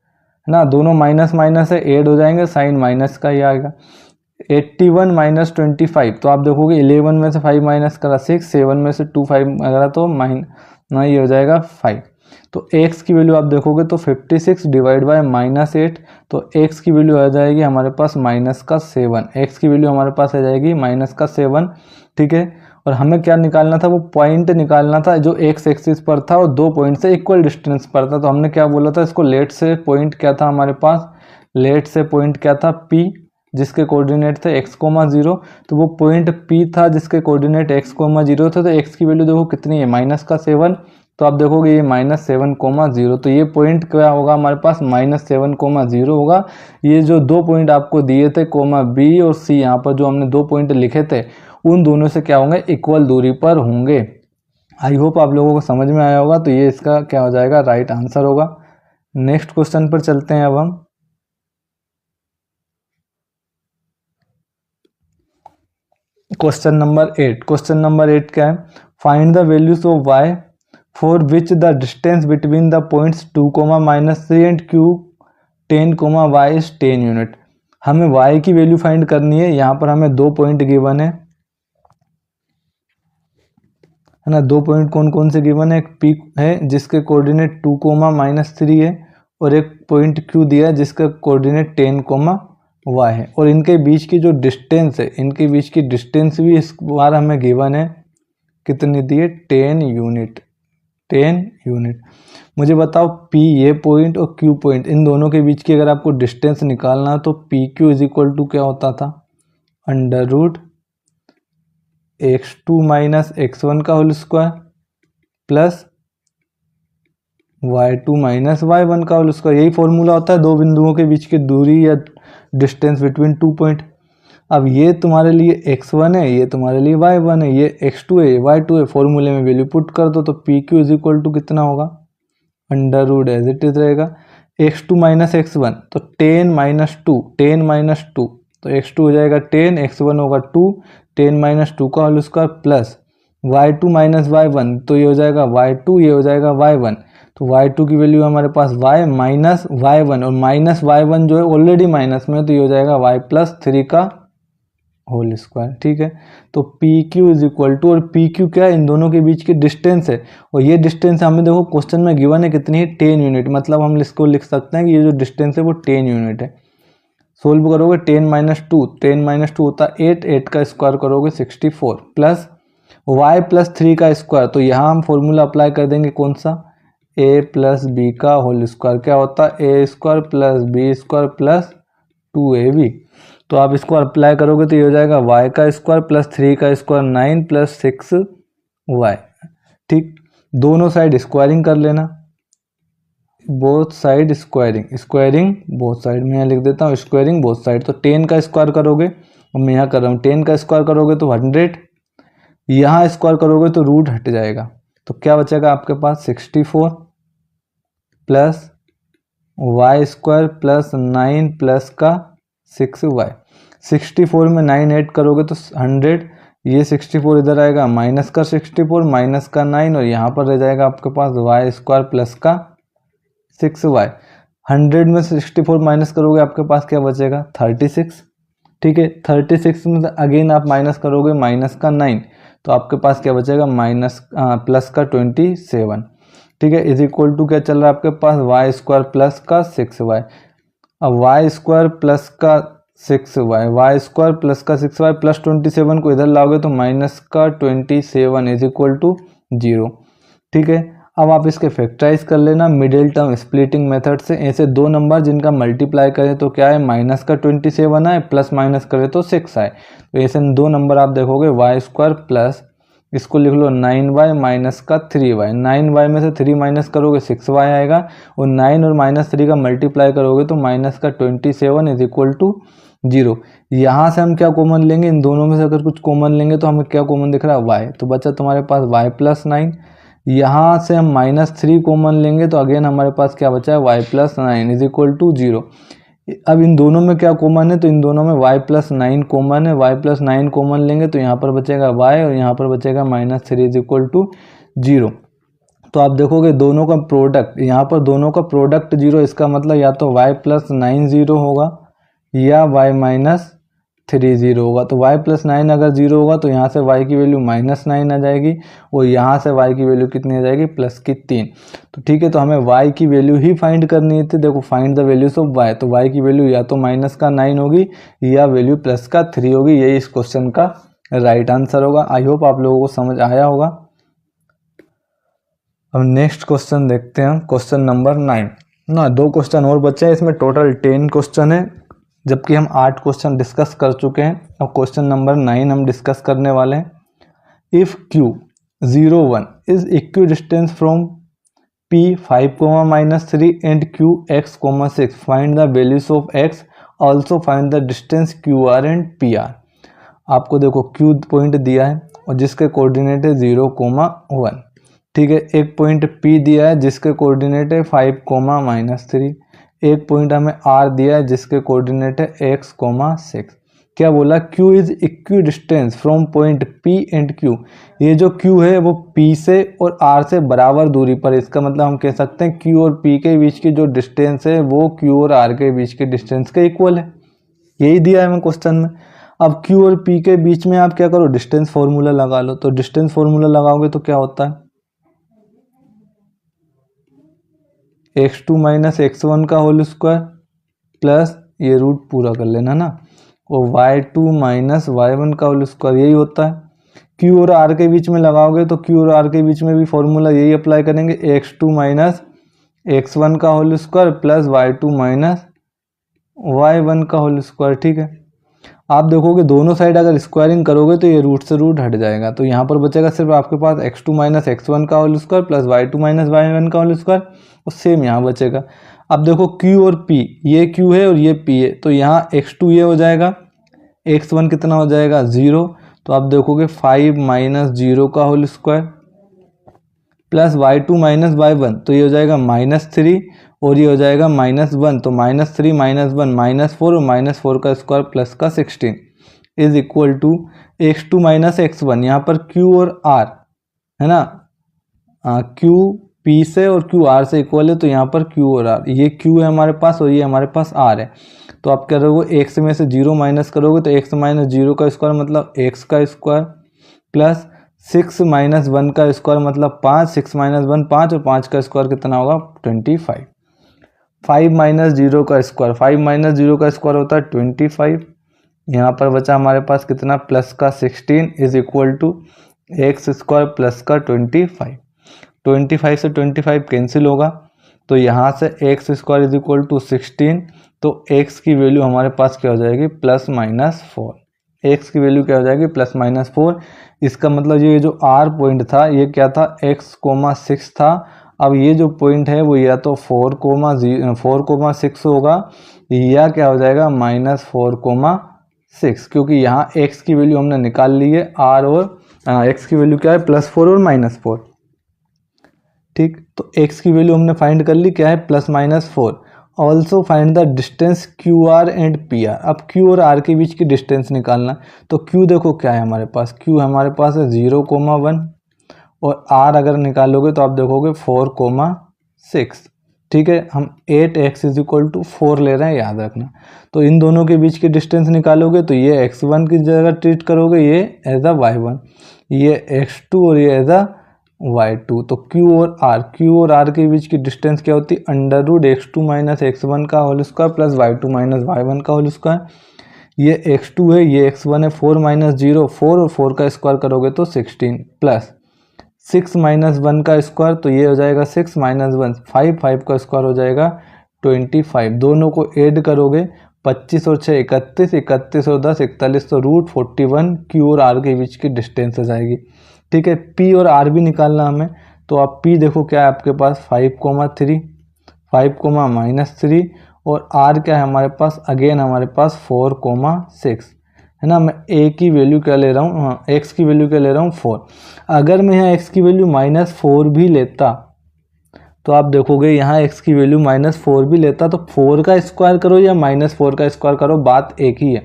है ना, दोनों माइनस माइनस है ऐड हो जाएंगे, साइन माइनस का ही आएगा। 81 माइनस 25, तो आप देखोगे 11 में से 5 माइनस करा 6, 7 में से 2 5 करा तो ये हो जाएगा 5। तो x की वैल्यू आप देखोगे तो 56 डिवाइड बाय -8, तो x की वैल्यू आ जाएगी हमारे पास माइनस का 7, x की वैल्यू हमारे पास आ जाएगी माइनस का 7। ठीक है, और हमें क्या निकालना था, वो पॉइंट निकालना था जो x एक्सिस पर था और 2 पॉइंट से इक्वल डिस्टेंस पर था। तो हमने क्या बोला था इसको, लेट से पॉइंट क्या था हमारे पास, लेट से पॉइंट क्या था P, जिसके कोऑर्डिनेट थे x, 0, तो वो पॉइंट P था जिसके कोऑर्डिनेट x, 0 थे। तो x की वैल्यू देखो कितनी है माइनस का 7, तो आप देखोगे ये -7, 0, तो ये पॉइंट क्या होगा हमारे पास -7, 0 होगा। ये जो 2 पॉइंट आपको दिए थे B और C, यहाँ पर जो हमने 2 पॉइंट लिखे थे उन दोनों से क्या होंगे इक्वल दूरी पर होंगे। आई होप आप लोगों को समझ में आया होगा, तो ये इसका क्या हो जाएगा राइट आंसर होगा। नेक्स्ट क्वेश्चन पर चलते हैं अब हम। क्वेश्चन नंबर 8 क्या है, find the values of y for which the distance between the points 2, -3 and q 10, y is 10 unit. हमें y की वैल्यू फाइंड करनी है। यहाँ पर हमें 2 पॉइंट गिवन है ना, 2 पॉइंट कौन कौन से गिवन है, एक P है जिसके कोऑर्डिनेट 2, -3 है, और एक पॉइंट Q दिया है जिसका कोऑर्डिनेट 10, y है, और इनके बीच की जो डिस्टेंस है, इनके बीच की डिस्टेंस भी इस बार हमें गिवन है, कितनी दी है 10 यूनिट। 10 यूनिट। मुझे बताओ P ये पॉइंट और Q पॉइंट, इन दोनों के बीच की अगर आपको डिस्टेंस निकालना तो PQ इज इक्वल टू क्या होता था, under root x2 minus x1 का whole square plus y2 minus y1 का होल स्क्वायर। यही फॉर्मूला होता है दो बिंदुओं के बीच की दूरी या डिस्टेंस बिटवीन 2 पॉइंट। अब ये तुम्हारे लिए x1 है, ये तुम्हारे लिए y1 है, ये x2 है, ये y2 है, फॉर्मूले में वैल्यू पुट कर दो तो PQ इज इक्वल टू कितना होगा, under root as it is रहेगा x2 माइनस x1, तो 10 माइनस 2, 10 माइनस 2, तो x2 हो जाएगा 10, x1 होगा 2, 10 माइनस 2 का whole square plus y2 minus y1, तो ये हो जाएगा y2, ये हो जाएगा y1, तो y2 की वैल्यू हमारे पास y माइनस y1, और माइनस y1 जो है ऑलरेडी माइनस में, तो ये हो जाएगा y प्लस 3 का होल स्क्वायर। ठीक है, तो PQ इज इक्वल टू, और PQ क्या है, इन दोनों के बीच की डिस्टेंस है, और ये डिस्टेंस हमें देखो क्वेश्चन में गिवन है कितनी है 10 यूनिट, मतलब हम इसको लिख सकते हैं कि ये जो डिस्टेंस है वो 10 यूनिट है। सोल्व करोगे 10 माइनस 2, 10 माइनस 2 होता है 8, 8 का स्क्वायर करोगे 64 प्लस y प्लस 3 का स्क्वायर, तो यहाँ हम फॉर्मूला अप्लाई कर देंगे कौन सा, a प्लस बी का होल स्क्वायर, क्या होता है a square plus B square plus 2ab। तो आप इसको अप्लाई करोगे तो ये हो जाएगा y का स्क्वायर प्लस 3 का स्क्वायर 9 प्लस 6y। ठीक, दोनों साइड स्क्वायरिंग कर लेना, both side squaring, squaring both side में यहाँ लिख देता हूँ, स्क्वायरिंग बोथ साइड। तो 10 का स्क्वायर करोगे, और मैं यहाँ कर रहा हूँ 10 का स्क्वायर करोगे तो 100, यहाँ स्क्वायर करोगे तो रूट हट जाएगा, तो क्या बचेगा आपके पास 64 plus Y square plus 9 plus का 6y। 64 में 9 ऐड करोगे तो 100, ये 64 इधर आएगा माइनस का 64 माइनस का 9, और यहाँ पर रह जाएगा आपके पास वाई स्क्वायर प्लस का 6y। 100 में 64 माइनस करोगे आपके पास क्या बचेगा 36। ठीक है, 36 में अगेन आप माइनस करोगे माइनस का 9, तो आपके पास क्या बचेगा प्लस का 27। ठीक है, इज इक्वल टू क्या चल रहा है आपके पास वाई स्क्वायर प्लस का 6y। अब वाई स्क्वायर प्लस का 6y, वाई स्क्वायर प्लस का 6y प्लस 27 को इधर लाओगे तो माइनस का 27 इज इक्वल टू 0। ठीक है, अब आप इसके फैक्टराइज कर लेना मिडिल टर्म स्प्लिटिंग मेथड से। ऐसे दो नंबर जिनका मल्टीप्लाई करें तो क्या है माइनस का 27 आए, प्लस माइनस करें तो 6 आए। तो ऐसे दो नंबर आप देखोगे वाई स्क्वायर प्लस, इसको लिख लो 9y माइनस का 3y। 9y में से 3 माइनस करोगे 6y आएगा, और 9 और माइनस 3 का मल्टीप्लाई करोगे तो माइनस का 27 इज इक्वल टू 0। यहाँ से हम क्या कॉमन लेंगे, इन दोनों में से अगर कुछ कॉमन लेंगे तो हमें क्या कॉमन दिख रहा है y, तो बचा तुम्हारे पास y प्लस 9। यहाँ से हम -3 कॉमन लेंगे तो अगेन हमारे पास क्या बचा है y plus 9 is equal to 0। अब इन दोनों में क्या कॉमन है, तो इन दोनों में y प्लस 9 कॉमन है। y प्लस 9 कॉमन लेंगे तो यहाँ पर बचेगा y और यहाँ पर बचेगा -3 इज इक्वल टू 0। तो आप देखोगे दोनों का प्रोडक्ट, यहाँ पर दोनों का प्रोडक्ट 0, इसका मतलब या तो y प्लस 9 0 होगा या y माइनस 3 0 होगा। तो y प्लस 9 अगर 0 होगा तो यहाँ से y की वैल्यू -9 आ जाएगी, और यहाँ से y की वैल्यू कितनी आ जाएगी, प्लस की 3। तो ठीक है, तो हमें y की वैल्यू ही फाइंड करनी थी। देखो find the values of y, तो y की वैल्यू या तो माइनस का 9 होगी या वैल्यू प्लस का 3 होगी। यही इस क्वेश्चन का राइट आंसर होगा। आई होप आप लोगों को समझ आया होगा। अब नेक्स्ट क्वेश्चन देखते हैं, क्वेश्चन नंबर 9 ना। 2 क्वेश्चन और बचे हैं, इसमें टोटल 10 क्वेश्चन है, जबकि हम 8 क्वेश्चन डिस्कस कर चुके हैं। अब क्वेश्चन नंबर 9 हम डिस्कस करने वाले हैं। If Q 0 1 is equi distance from P 5, -3 and Q x, 6, find the values of x, also find the distance QR and PR। आपको देखो Q पॉइंट दिया है और जिसके कोऑर्डिनेट है 0, 1। ठीक है, एक पॉइंट P दिया है जिसके कोऑर्डिनेट है 5, -3। एक पॉइंट हमें R दिया है जिसके कोऑर्डिनेट है x, 6। क्या बोला, Q is equi distance from point P and Q। ये जो Q है वो P से और R से बराबर दूरी पर। इसका मतलब हम कह सकते हैं Q और P के बीच की जो डिस्टेंस है वो Q और R के बीच के डिस्टेंस के इक्वल है। यही दिया है हमें क्वेश्चन में। अब Q और P के बीच में आप क्या करो, डिस्टेंस फॉर्मूला लगा लो। तो डिस्टेंस फॉर्मूला लगाओगे तो क्या होता है, x2 माइनस x1 का होल स्क्वायर प्लस ये रूट पूरा कर लेना ना, और y2 माइनस y1 का होल स्क्वायर, यही होता है। Q और R के बीच में लगाओगे तो Q और R के बीच में भी फॉर्मूला यही अप्लाई करेंगे, x2 माइनस x1 का whole square plus y2 minus y1 का होल स्क्वायर। ठीक है, आप देखोगे दोनों साइड अगर स्क्वायरिंग करोगे तो ये रूट से रूट हट जाएगा, तो यहाँ पर बचेगा सिर्फ आपके पास x2 माइनस x1 का whole square plus y2 minus y1 का होल स्क्वायर, और सेम यहाँ बचेगा। अब देखो Q और P, ये Q है और ये P है, तो यहाँ x2 ये हो जाएगा, x1 कितना हो जाएगा 0। तो आप देखोगे 5 माइनस 0 का whole square plus y2 minus y1, तो ये हो जाएगा -3 और ये हो जाएगा -1। तो -3 -1 -4 और -4 का स्क्वायर प्लस का 16 is equal to x2 minus x1। यहाँ पर Q और R है ना, Q P से और Q R से इक्वल है, तो यहाँ पर Q और R, ये Q है हमारे पास और ये हमारे पास R है। तो आप क्या करोगे, x में से 0 माइनस करोगे तो x माइनस 0 का स्क्वायर मतलब x का स्क्वायर प्लस 6 माइनस 1 का स्क्वायर मतलब 5, 6 माइनस 1 5 और 5 का स्क्वायर कितना होगा 25। 5 माइनस 0 का स्क्वायर, 5 माइनस 0 का स्क्वायर होता है 25। यहाँ पर बचा हमारे पास कितना, प्लस का 16 is equal to X square plus का 25। 25 से 25 कैंसिल होगा, तो यहाँ से X square is equal to 16। तो x की वैल्यू हमारे पास क्या हो जाएगी, +-4। x की वैल्यू क्या हो जाएगी, +-4। इसका मतलब ये जो r पॉइंट था ये क्या था, x, 6 था। अब ये जो पॉइंट है वो या तो 4,6 होगा या क्या हो जाएगा -4,6, क्योंकि यहाँ x की वैल्यू हमने निकाल ली है, r और x की वैल्यू क्या है +4 और -4। ठीक, तो x की वैल्यू हमने फाइंड कर ली, क्या है +-4। Also find the distance QR and PR। अब Q और R के बीच की डिस्टेंस निकालना, तो Q देखो क्या है हमारे पास, Q हमारे पास है 0,1 और R अगर निकालोगे तो आप देखोगे 4,6। ठीक है, हम 8x इज इक्वल टू 4 ले रहे हैं, याद रखना। तो इन दोनों के बीच की डिस्टेंस निकालोगे तो ये x1 की जगह ट्रीट करोगे ये एज अ y1, ये x2 और ये एज अ y2। तो Q और R के बीच की डिस्टेंस क्या होती है, √x2 माइनस x1 का whole square plus y2 minus y1 का होल स्क्वायर। ये x2 है, ये x1 है, 4 माइनस 0 4 और 4 का स्क्वायर करोगे तो 16 प्लस 6 माइनस 1 का स्क्वायर, तो ये हो जाएगा 6 माइनस 1 5, 5 का स्क्वायर हो जाएगा 25। दोनों को ऐड करोगे 25 और 6 31, 31 और 10 41, तो रूट 41 क्यू और आर के बीच की डिस्टेंस हो जाएगी। ठीक है, पी और आर भी निकालना हमें, तो आप पी देखो क्या है आपके पास 5,3, 5,-3, और आर क्या है हमारे पास, अगेन हमारे पास 4,6 है ना। मैं ए की वैल्यू क्या ले रहा हूँ, हाँ एक्स की वैल्यू क्या ले रहा हूँ 4। अगर मैं यहाँ एक्स की वैल्यू -4 भी लेता, तो आप देखोगे यहाँ x की वैल्यू -4 भी लेता, तो 4 का स्क्वायर करो या -4 का स्क्वायर करो, बात एक ही है।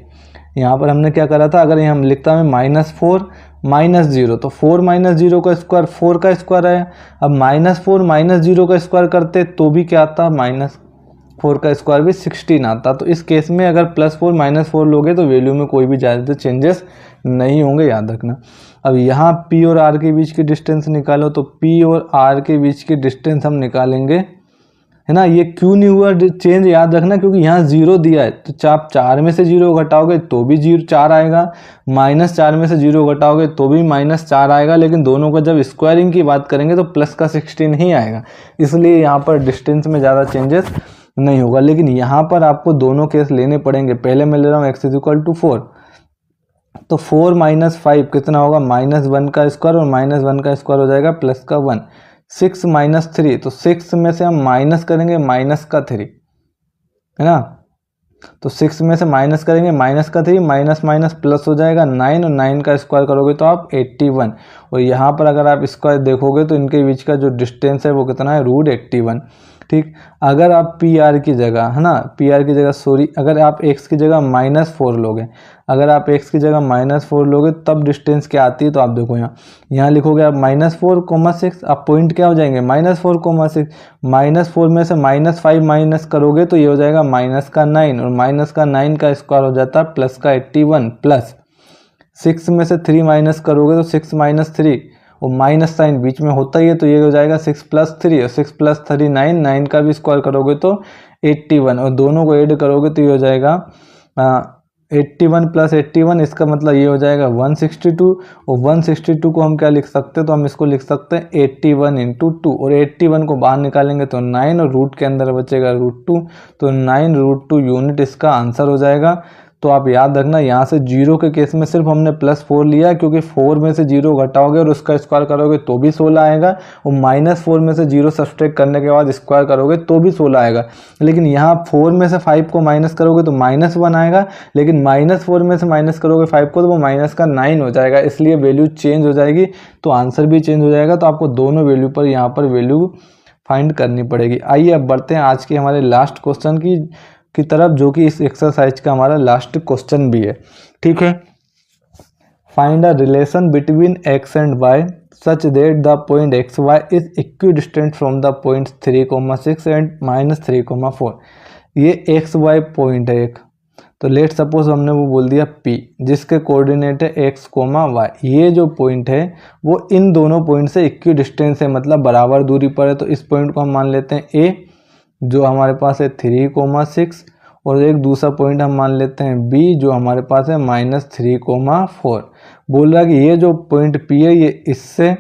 यहाँ पर हमने क्या करा था, अगर यहाँ हम लिखता है -4 -0, तो 4 -0 का स्क्वायर 4 का स्क्वायर आया। अब -4 -0 का स्क्वायर करते तो भी क्या आता, -4 का स्क्वायर भी 16 आता। तो इस केस में अगर +4 -4 लोगे तो वैल्यू में कोई भी ज़्यादा चेंजेस नहीं होंगे, याद रखना। अब यहाँ P और R के बीच की डिस्टेंस निकालो, तो P और R के बीच की डिस्टेंस हम निकालेंगे, है ना। ये क्यों नहीं हुआ चेंज, याद रखना, क्योंकि यहाँ 0 दिया है, तो आप 4 में से 0 घटाओगे तो भी 4 आएगा, -4 में से 0 घटाओगे तो भी -4 आएगा, लेकिन दोनों का जब स्क्वायरिंग की बात करेंगे तो प्लस का 16 ही आएगा, इसलिए यहाँ पर डिस्टेंस में ज़्यादा चेंजेस नहीं होगा। लेकिन यहाँ पर आपको दोनों केस लेने पड़ेंगे। पहले मैं ले रहा हूँ x = 4, तो 4 - 5 कितना होगा, -1 का स्क्वायर, और -1 का स्क्वायर हो जाएगा प्लस का 1। 6 - 3, तो 6 में से हम माइनस करेंगे -3, है ना। तो 6 में से माइनस करेंगे -3, माइनस माइनस प्लस हो जाएगा 9, और 9 का स्क्वायर करोगे तो आप 81। और यहाँ पर अगर आप स्क्वायर देखोगे तो इनके बीच का जो डिस्टेंस है वो कितना है, √81। ठीक, अगर आप पी आर की जगह, है ना, पी आर की जगह सॉरी, अगर आप एक्स की जगह -4 लोगे, अगर आप एक्स की जगह -4 लोगे तब डिस्टेंस क्या आती है, तो आप देखो यहाँ लिखोगे आप -4,6, आप पॉइंट क्या हो जाएंगे, -4,6, -4 में से -5 माइनस करोगे तो ये हो जाएगा -9, और -9 का स्क्वायर हो जाता है प्लस का 81, प्लस 6 में से 3 माइनस करोगे तो 6 - 3, और माइनस साइन बीच में होता ही है, तो ये हो जाएगा 6 + 3, और 6 + 3 9, 9 का भी स्क्वायर करोगे तो 81, और दोनों को ऐड करोगे तो ये हो जाएगा 81 + 81, इसका मतलब ये हो जाएगा 162, और 162 को हम क्या लिख सकते हैं, तो हम इसको लिख सकते हैं 81 × 2, और 81 को बाहर निकालेंगे तो 9, और रूट के अंदर बचेगा √2, तो 9 √2 यूनिट इसका आंसर हो जाएगा। तो आप याद रखना, यहाँ से 0 के केस में सिर्फ हमने +4 लिया, क्योंकि 4 में से 0 घटाओगे और उसका स्क्वायर करोगे तो भी 16 आएगा, और -4 में से 0 सब्सट्रैक्ट करने के बाद स्क्वायर करोगे तो भी 16 आएगा। लेकिन यहाँ 4 में से 5 को माइनस करोगे तो -1 आएगा, लेकिन -4 में से माइनस करोगे 5 को तो वो -9 हो जाएगा, इसलिए वैल्यू चेंज हो जाएगी, तो आंसर भी चेंज हो जाएगा। तो आपको दोनों वैल्यू पर यहाँ पर वैल्यू फाइंड करनी पड़ेगी। आइए अब बढ़ते हैं आज के हमारे लास्ट क्वेश्चन की तरफ, जो कि इस एक्सरसाइज का हमारा लास्ट क्वेश्चन भी है। ठीक है, find a relation between x and y such that the point xy is equidistant from the points 3,6 and -3,4। ये xy पॉइंट है एक, तो लेट सपोज हमने वो बोल दिया P, जिसके कोऑर्डिनेट है x, y। ये जो पॉइंट है वो इन दोनों पॉइंट से इक्विडिस्टेंस है, मतलब बराबर दूरी पर है। तो इस पॉइंट को हम मान लेते हैं A, जो हमारे पास है 3,6, और एक दूसरा पॉइंट हम मान लेते हैं B, जो हमारे पास है -3,4। बोल रहा है कि ये जो पॉइंट P है ये इससे,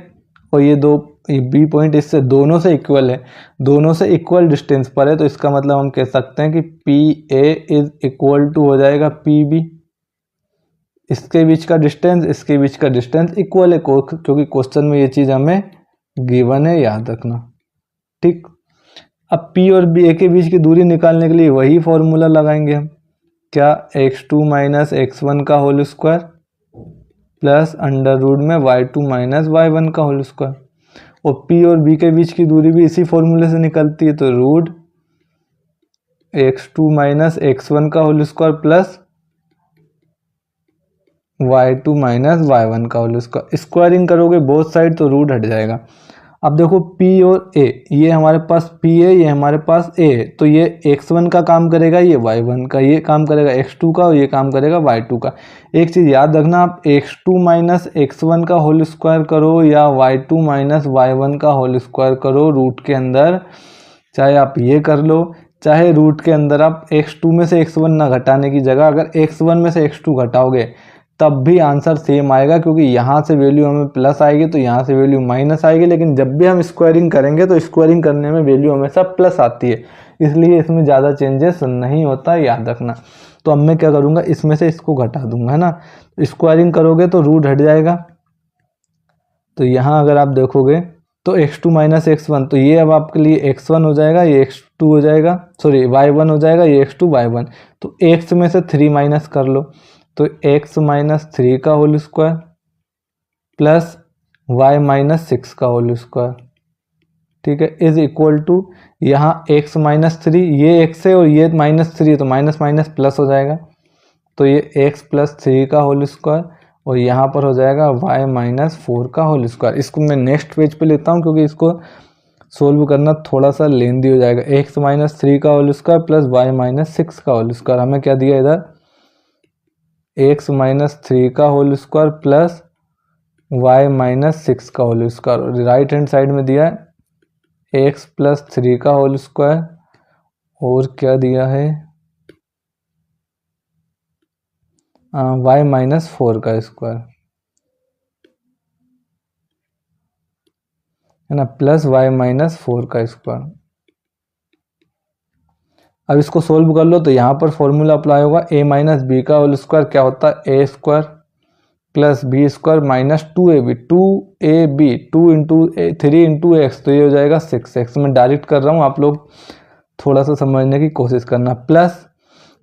और ये B पॉइंट इससे, दोनों से इक्वल है, दोनों से इक्वल डिस्टेंस पर है। तो इसका मतलब हम कह सकते हैं कि PA इज इक्वल टू हो जाएगा PB। इसके बीच का डिस्टेंस, इसके बीच का डिस्टेंस इक्वल है, क्योंकि क्वेश्चन में ये चीज़ हमें गिवन है, याद रखना। ठीक, अब P और B के बीच की दूरी निकालने के लिए वही फॉर्मूला लगाएंगे हम, क्या, x2 - x1 का होल स्क्वायर प्लस √ में y2 - y1 का होल स्क्वायर। और P और B के बीच की दूरी भी इसी फॉर्मूले से निकलती है, तो √x2 - x1 का whole square plus y2 - y1 का होल स्क्वायर। स्क्वायरिंग करोगे बोथ साइड तो रूट हट जाएगा। अब देखो P और A, ये हमारे पास P है, ये हमारे पास A है, तो ये x1 का काम करेगा, ये y1 का, ये काम करेगा x2 का, और ये काम करेगा y2 का। एक चीज़ याद रखना, आप x2 - x1 का होल स्क्वायर करो या y2 - y1 का होल स्क्वायर करो रूट के अंदर, चाहे आप ये कर लो, चाहे रूट के अंदर आप x2 में से x1 ना घटाने की जगह अगर x1 में से x2 घटाओगे तब भी आंसर सेम आएगा, क्योंकि यहाँ से वैल्यू हमें प्लस आएगी तो यहाँ से वैल्यू माइनस आएगी, लेकिन जब भी हम स्क्वायरिंग करेंगे तो स्क्वायरिंग करने में वैल्यू हमेशा प्लस आती है, इसलिए इसमें ज़्यादा चेंजेस नहीं होता, याद रखना। तो अब मैं क्या करूँगा, इसमें से इसको घटा दूंगा, है ना। स्क्वायरिंग करोगे तो रूट हट जाएगा, तो यहाँ अगर आप देखोगे तो x2 माइनस x1, तो ये अब आपके लिए x1 हो जाएगा, ये x2 हो जाएगा, सॉरी y1 हो जाएगा, ये x2 y1। तो x में से 3 माइनस कर लो, तो x माइनस 3 का whole square plus y minus 6 का होल स्क्वायर, ठीक है, इज इक्वल टू यहाँ x माइनस 3, ये x है और ये माइनस 3 है, तो माइनस माइनस प्लस हो जाएगा, तो ये x प्लस 3 का होल स्क्वायर, और यहाँ पर हो जाएगा y माइनस 4 का होल स्क्वायर। इसको मैं नेक्स्ट पेज पे लेता हूँ, क्योंकि इसको सोल्व करना थोड़ा सा लेंदी हो जाएगा। x माइनस 3 का whole square plus y minus 6 का होल स्क्वायर, हमें क्या दिया इधर, x माइनस 3 का whole square plus y minus 6 का होल स्क्वायर, और राइट हैंड साइड में दिया है x प्लस 3 का होल स्क्वायर, और क्या दिया है y माइनस 4 का स्क्वायर, है ना, प्लस y माइनस 4 का स्क्वायर। अब इसको सोल्व कर लो, तो यहाँ पर फॉर्मूला अप्लाई होगा, a माइनस बी का होल स्क्वायर क्या होता है, a square plus B square minus 2ab, 2ab 2 into 3 into X, तो ये हो जाएगा 6x। मैं डायरेक्ट कर रहा हूँ, आप लोग थोड़ा सा समझने की कोशिश करना, प्लस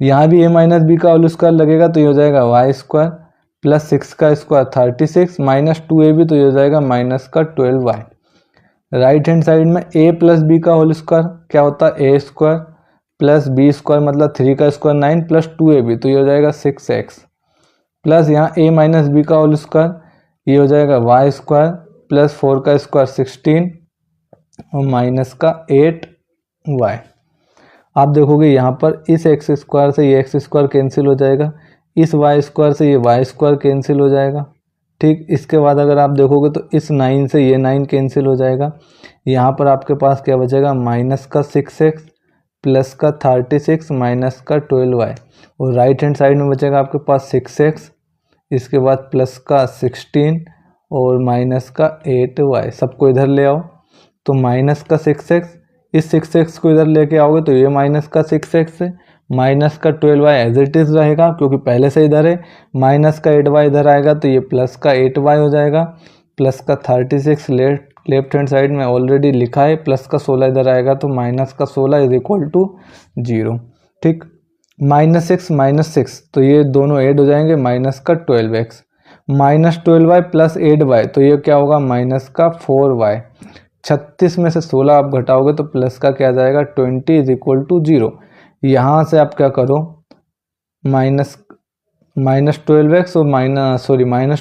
यहाँ भी a माइनस बी का होल स्क्वायर लगेगा, तो ये हो जाएगा y स्क्वायर प्लस 6 का स्क्वायर 36 माइनस 2ab, तो ये हो जाएगा माइनस का 12y। राइट हैंड साइड में a प्लस बी का होल स्क्वायर क्या होता है, a square plus B square मतलब 3 का स्क्वायर 9 प्लस 2ab, तो ये हो जाएगा 6x, प्लस यहाँ a माइनस बी का होल स्क्वायर, ये हो जाएगा y स्क्वायर प्लस 4 का स्क्वायर 16 और माइनस का 8y। आप देखोगे यहाँ पर इस एक्स स्क्वायर से ये एक्स स्क्वायर कैंसिल हो जाएगा, इस वाई स्क्वायर से ये वाई स्क्वायर कैंसिल हो जाएगा, ठीक। इसके बाद अगर आप देखोगे तो इस 9 से ये 9 कैंसिल हो जाएगा, यहाँ पर आपके पास क्या बचेगा, माइनस का 6x प्लस का 36 माइनस का 12y, और राइट हैंड साइड में बचेगा आपके पास 6x, इसके बाद प्लस का 16 और माइनस का 8y। सबको इधर ले आओ, तो माइनस का 6x, इस 6x को इधर लेके आओगे तो ये माइनस का 6x है, माइनस का 12y एज इट इज़ रहेगा क्योंकि पहले से इधर है, माइनस का 8y इधर आएगा तो ये प्लस का 8y हो जाएगा, प्लस का 36 लेफ्ट हैंड साइड में ऑलरेडी लिखा है, प्लस का 16 इधर आएगा तो माइनस का 16 इज इक्वल टू 0, ठीक। माइनस 6 तो ये दोनों ऐड हो जाएंगे, माइनस का 12x minus 12y plus 8y, तो ये क्या होगा, माइनस का 4y। 36 में से 16 आप घटाओगे तो प्लस का क्या आ जाएगा, 20 इज इक्वल टू 0। यहाँ से आप क्या करो, माइनस 12x और माइनस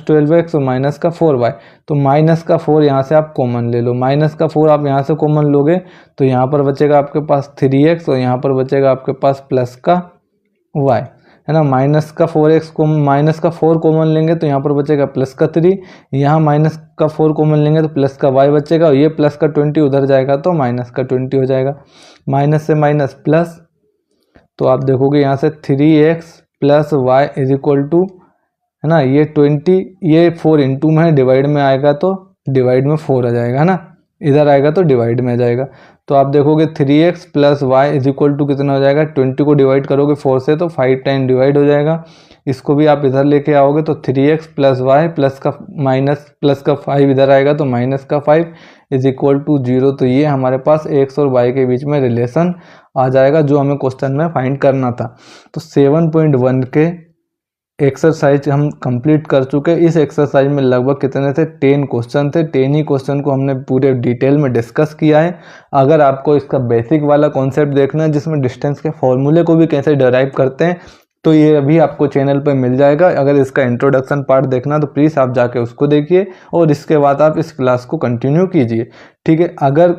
12x और माइनस का 4y, तो माइनस का 4 यहाँ से आप कॉमन ले लो, माइनस का 4 आप यहाँ से कॉमन लोगे तो यहाँ पर बचेगा आपके पास 3x और यहाँ पर बचेगा आपके पास प्लस का y, है ना। माइनस का 4x को माइनस का 4 कॉमन लेंगे तो यहाँ पर बचेगा प्लस का 3, यहाँ माइनस का 4 कॉमन लेंगे तो प्लस का y बचेगा, और ये प्लस का 20 उधर जाएगा तो माइनस का 20 हो जाएगा, माइनस से माइनस प्लस, तो आप देखोगे यहाँ से 3x plus Y is equal to, है ना, ये 20, ये 4 इंटू में डिवाइड में आएगा तो डिवाइड में 4 आ जाएगा, है ना, इधर आएगा तो डिवाइड में आ जाएगा, तो आप देखोगे 3x plus Y is equal to कितना हो जाएगा, 20 को डिवाइड करोगे 4 से तो 5 टाइम डिवाइड हो जाएगा, इसको भी आप इधर लेके आओगे तो 3x प्लस वाई प्लस का माइनस प्लस का 5 इधर आएगा तो माइनस का 5 इज इक्वल टू 0। तो ये हमारे पास x और y के बीच में रिलेशन आ जाएगा जो हमें क्वेश्चन में फाइंड करना था। तो 7.1 के एक्सरसाइज हम कंप्लीट कर चुके। इस एक्सरसाइज में लगभग कितने थे, 10 क्वेश्चन थे। 10 ही क्वेश्चन को हमने पूरे डिटेल में डिस्कस किया है। अगर आपको इसका बेसिक वाला कॉन्सेप्ट देखना है जिसमें डिस्टेंस के फॉर्मूले को भी कैसे डिराइव करते हैं तो ये अभी आपको चैनल पर मिल जाएगा। अगर इसका इंट्रोडक्शन पार्ट देखना तो प्लीज़ आप जाके उसको देखिए और इसके बाद आप इस क्लास को कंटिन्यू कीजिए, ठीक है। अगर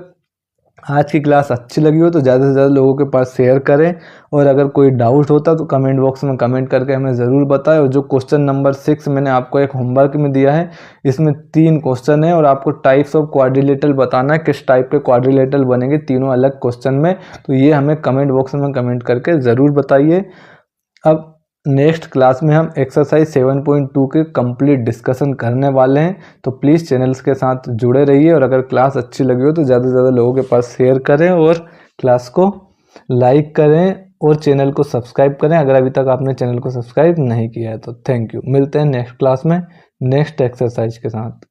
आज की क्लास अच्छी लगी हो तो ज़्यादा से ज़्यादा लोगों के पास शेयर करें, और अगर कोई डाउट होता तो कमेंट बॉक्स में कमेंट करके हमें ज़रूर बताएं। और जो क्वेश्चन नंबर 6 मैंने आपको एक होमवर्क में दिया है, इसमें 3 क्वेश्चन है और आपको टाइप्स ऑफ क्वाड्रिलेटरल बताना है, किस टाइप के क्वाड्रिलेटरल बनेंगे तीनों अलग क्वेश्चन में। तो ये हमें कमेंट बॉक्स में कमेंट करके ज़रूर बताइए। अब नेक्स्ट क्लास में हम एक्सरसाइज 7.2 के कंप्लीट डिस्कशन करने वाले हैं। तो प्लीज़ चैनल्स के साथ जुड़े रहिए और अगर क्लास अच्छी लगी हो तो ज़्यादा से ज़्यादा लोगों के पास शेयर करें और क्लास को लाइक करें और चैनल को सब्सक्राइब करें अगर अभी तक आपने चैनल को सब्सक्राइब नहीं किया है तो। Thank you. मिलते हैं नेक्स्ट क्लास में नेक्स्ट एक्सरसाइज के साथ।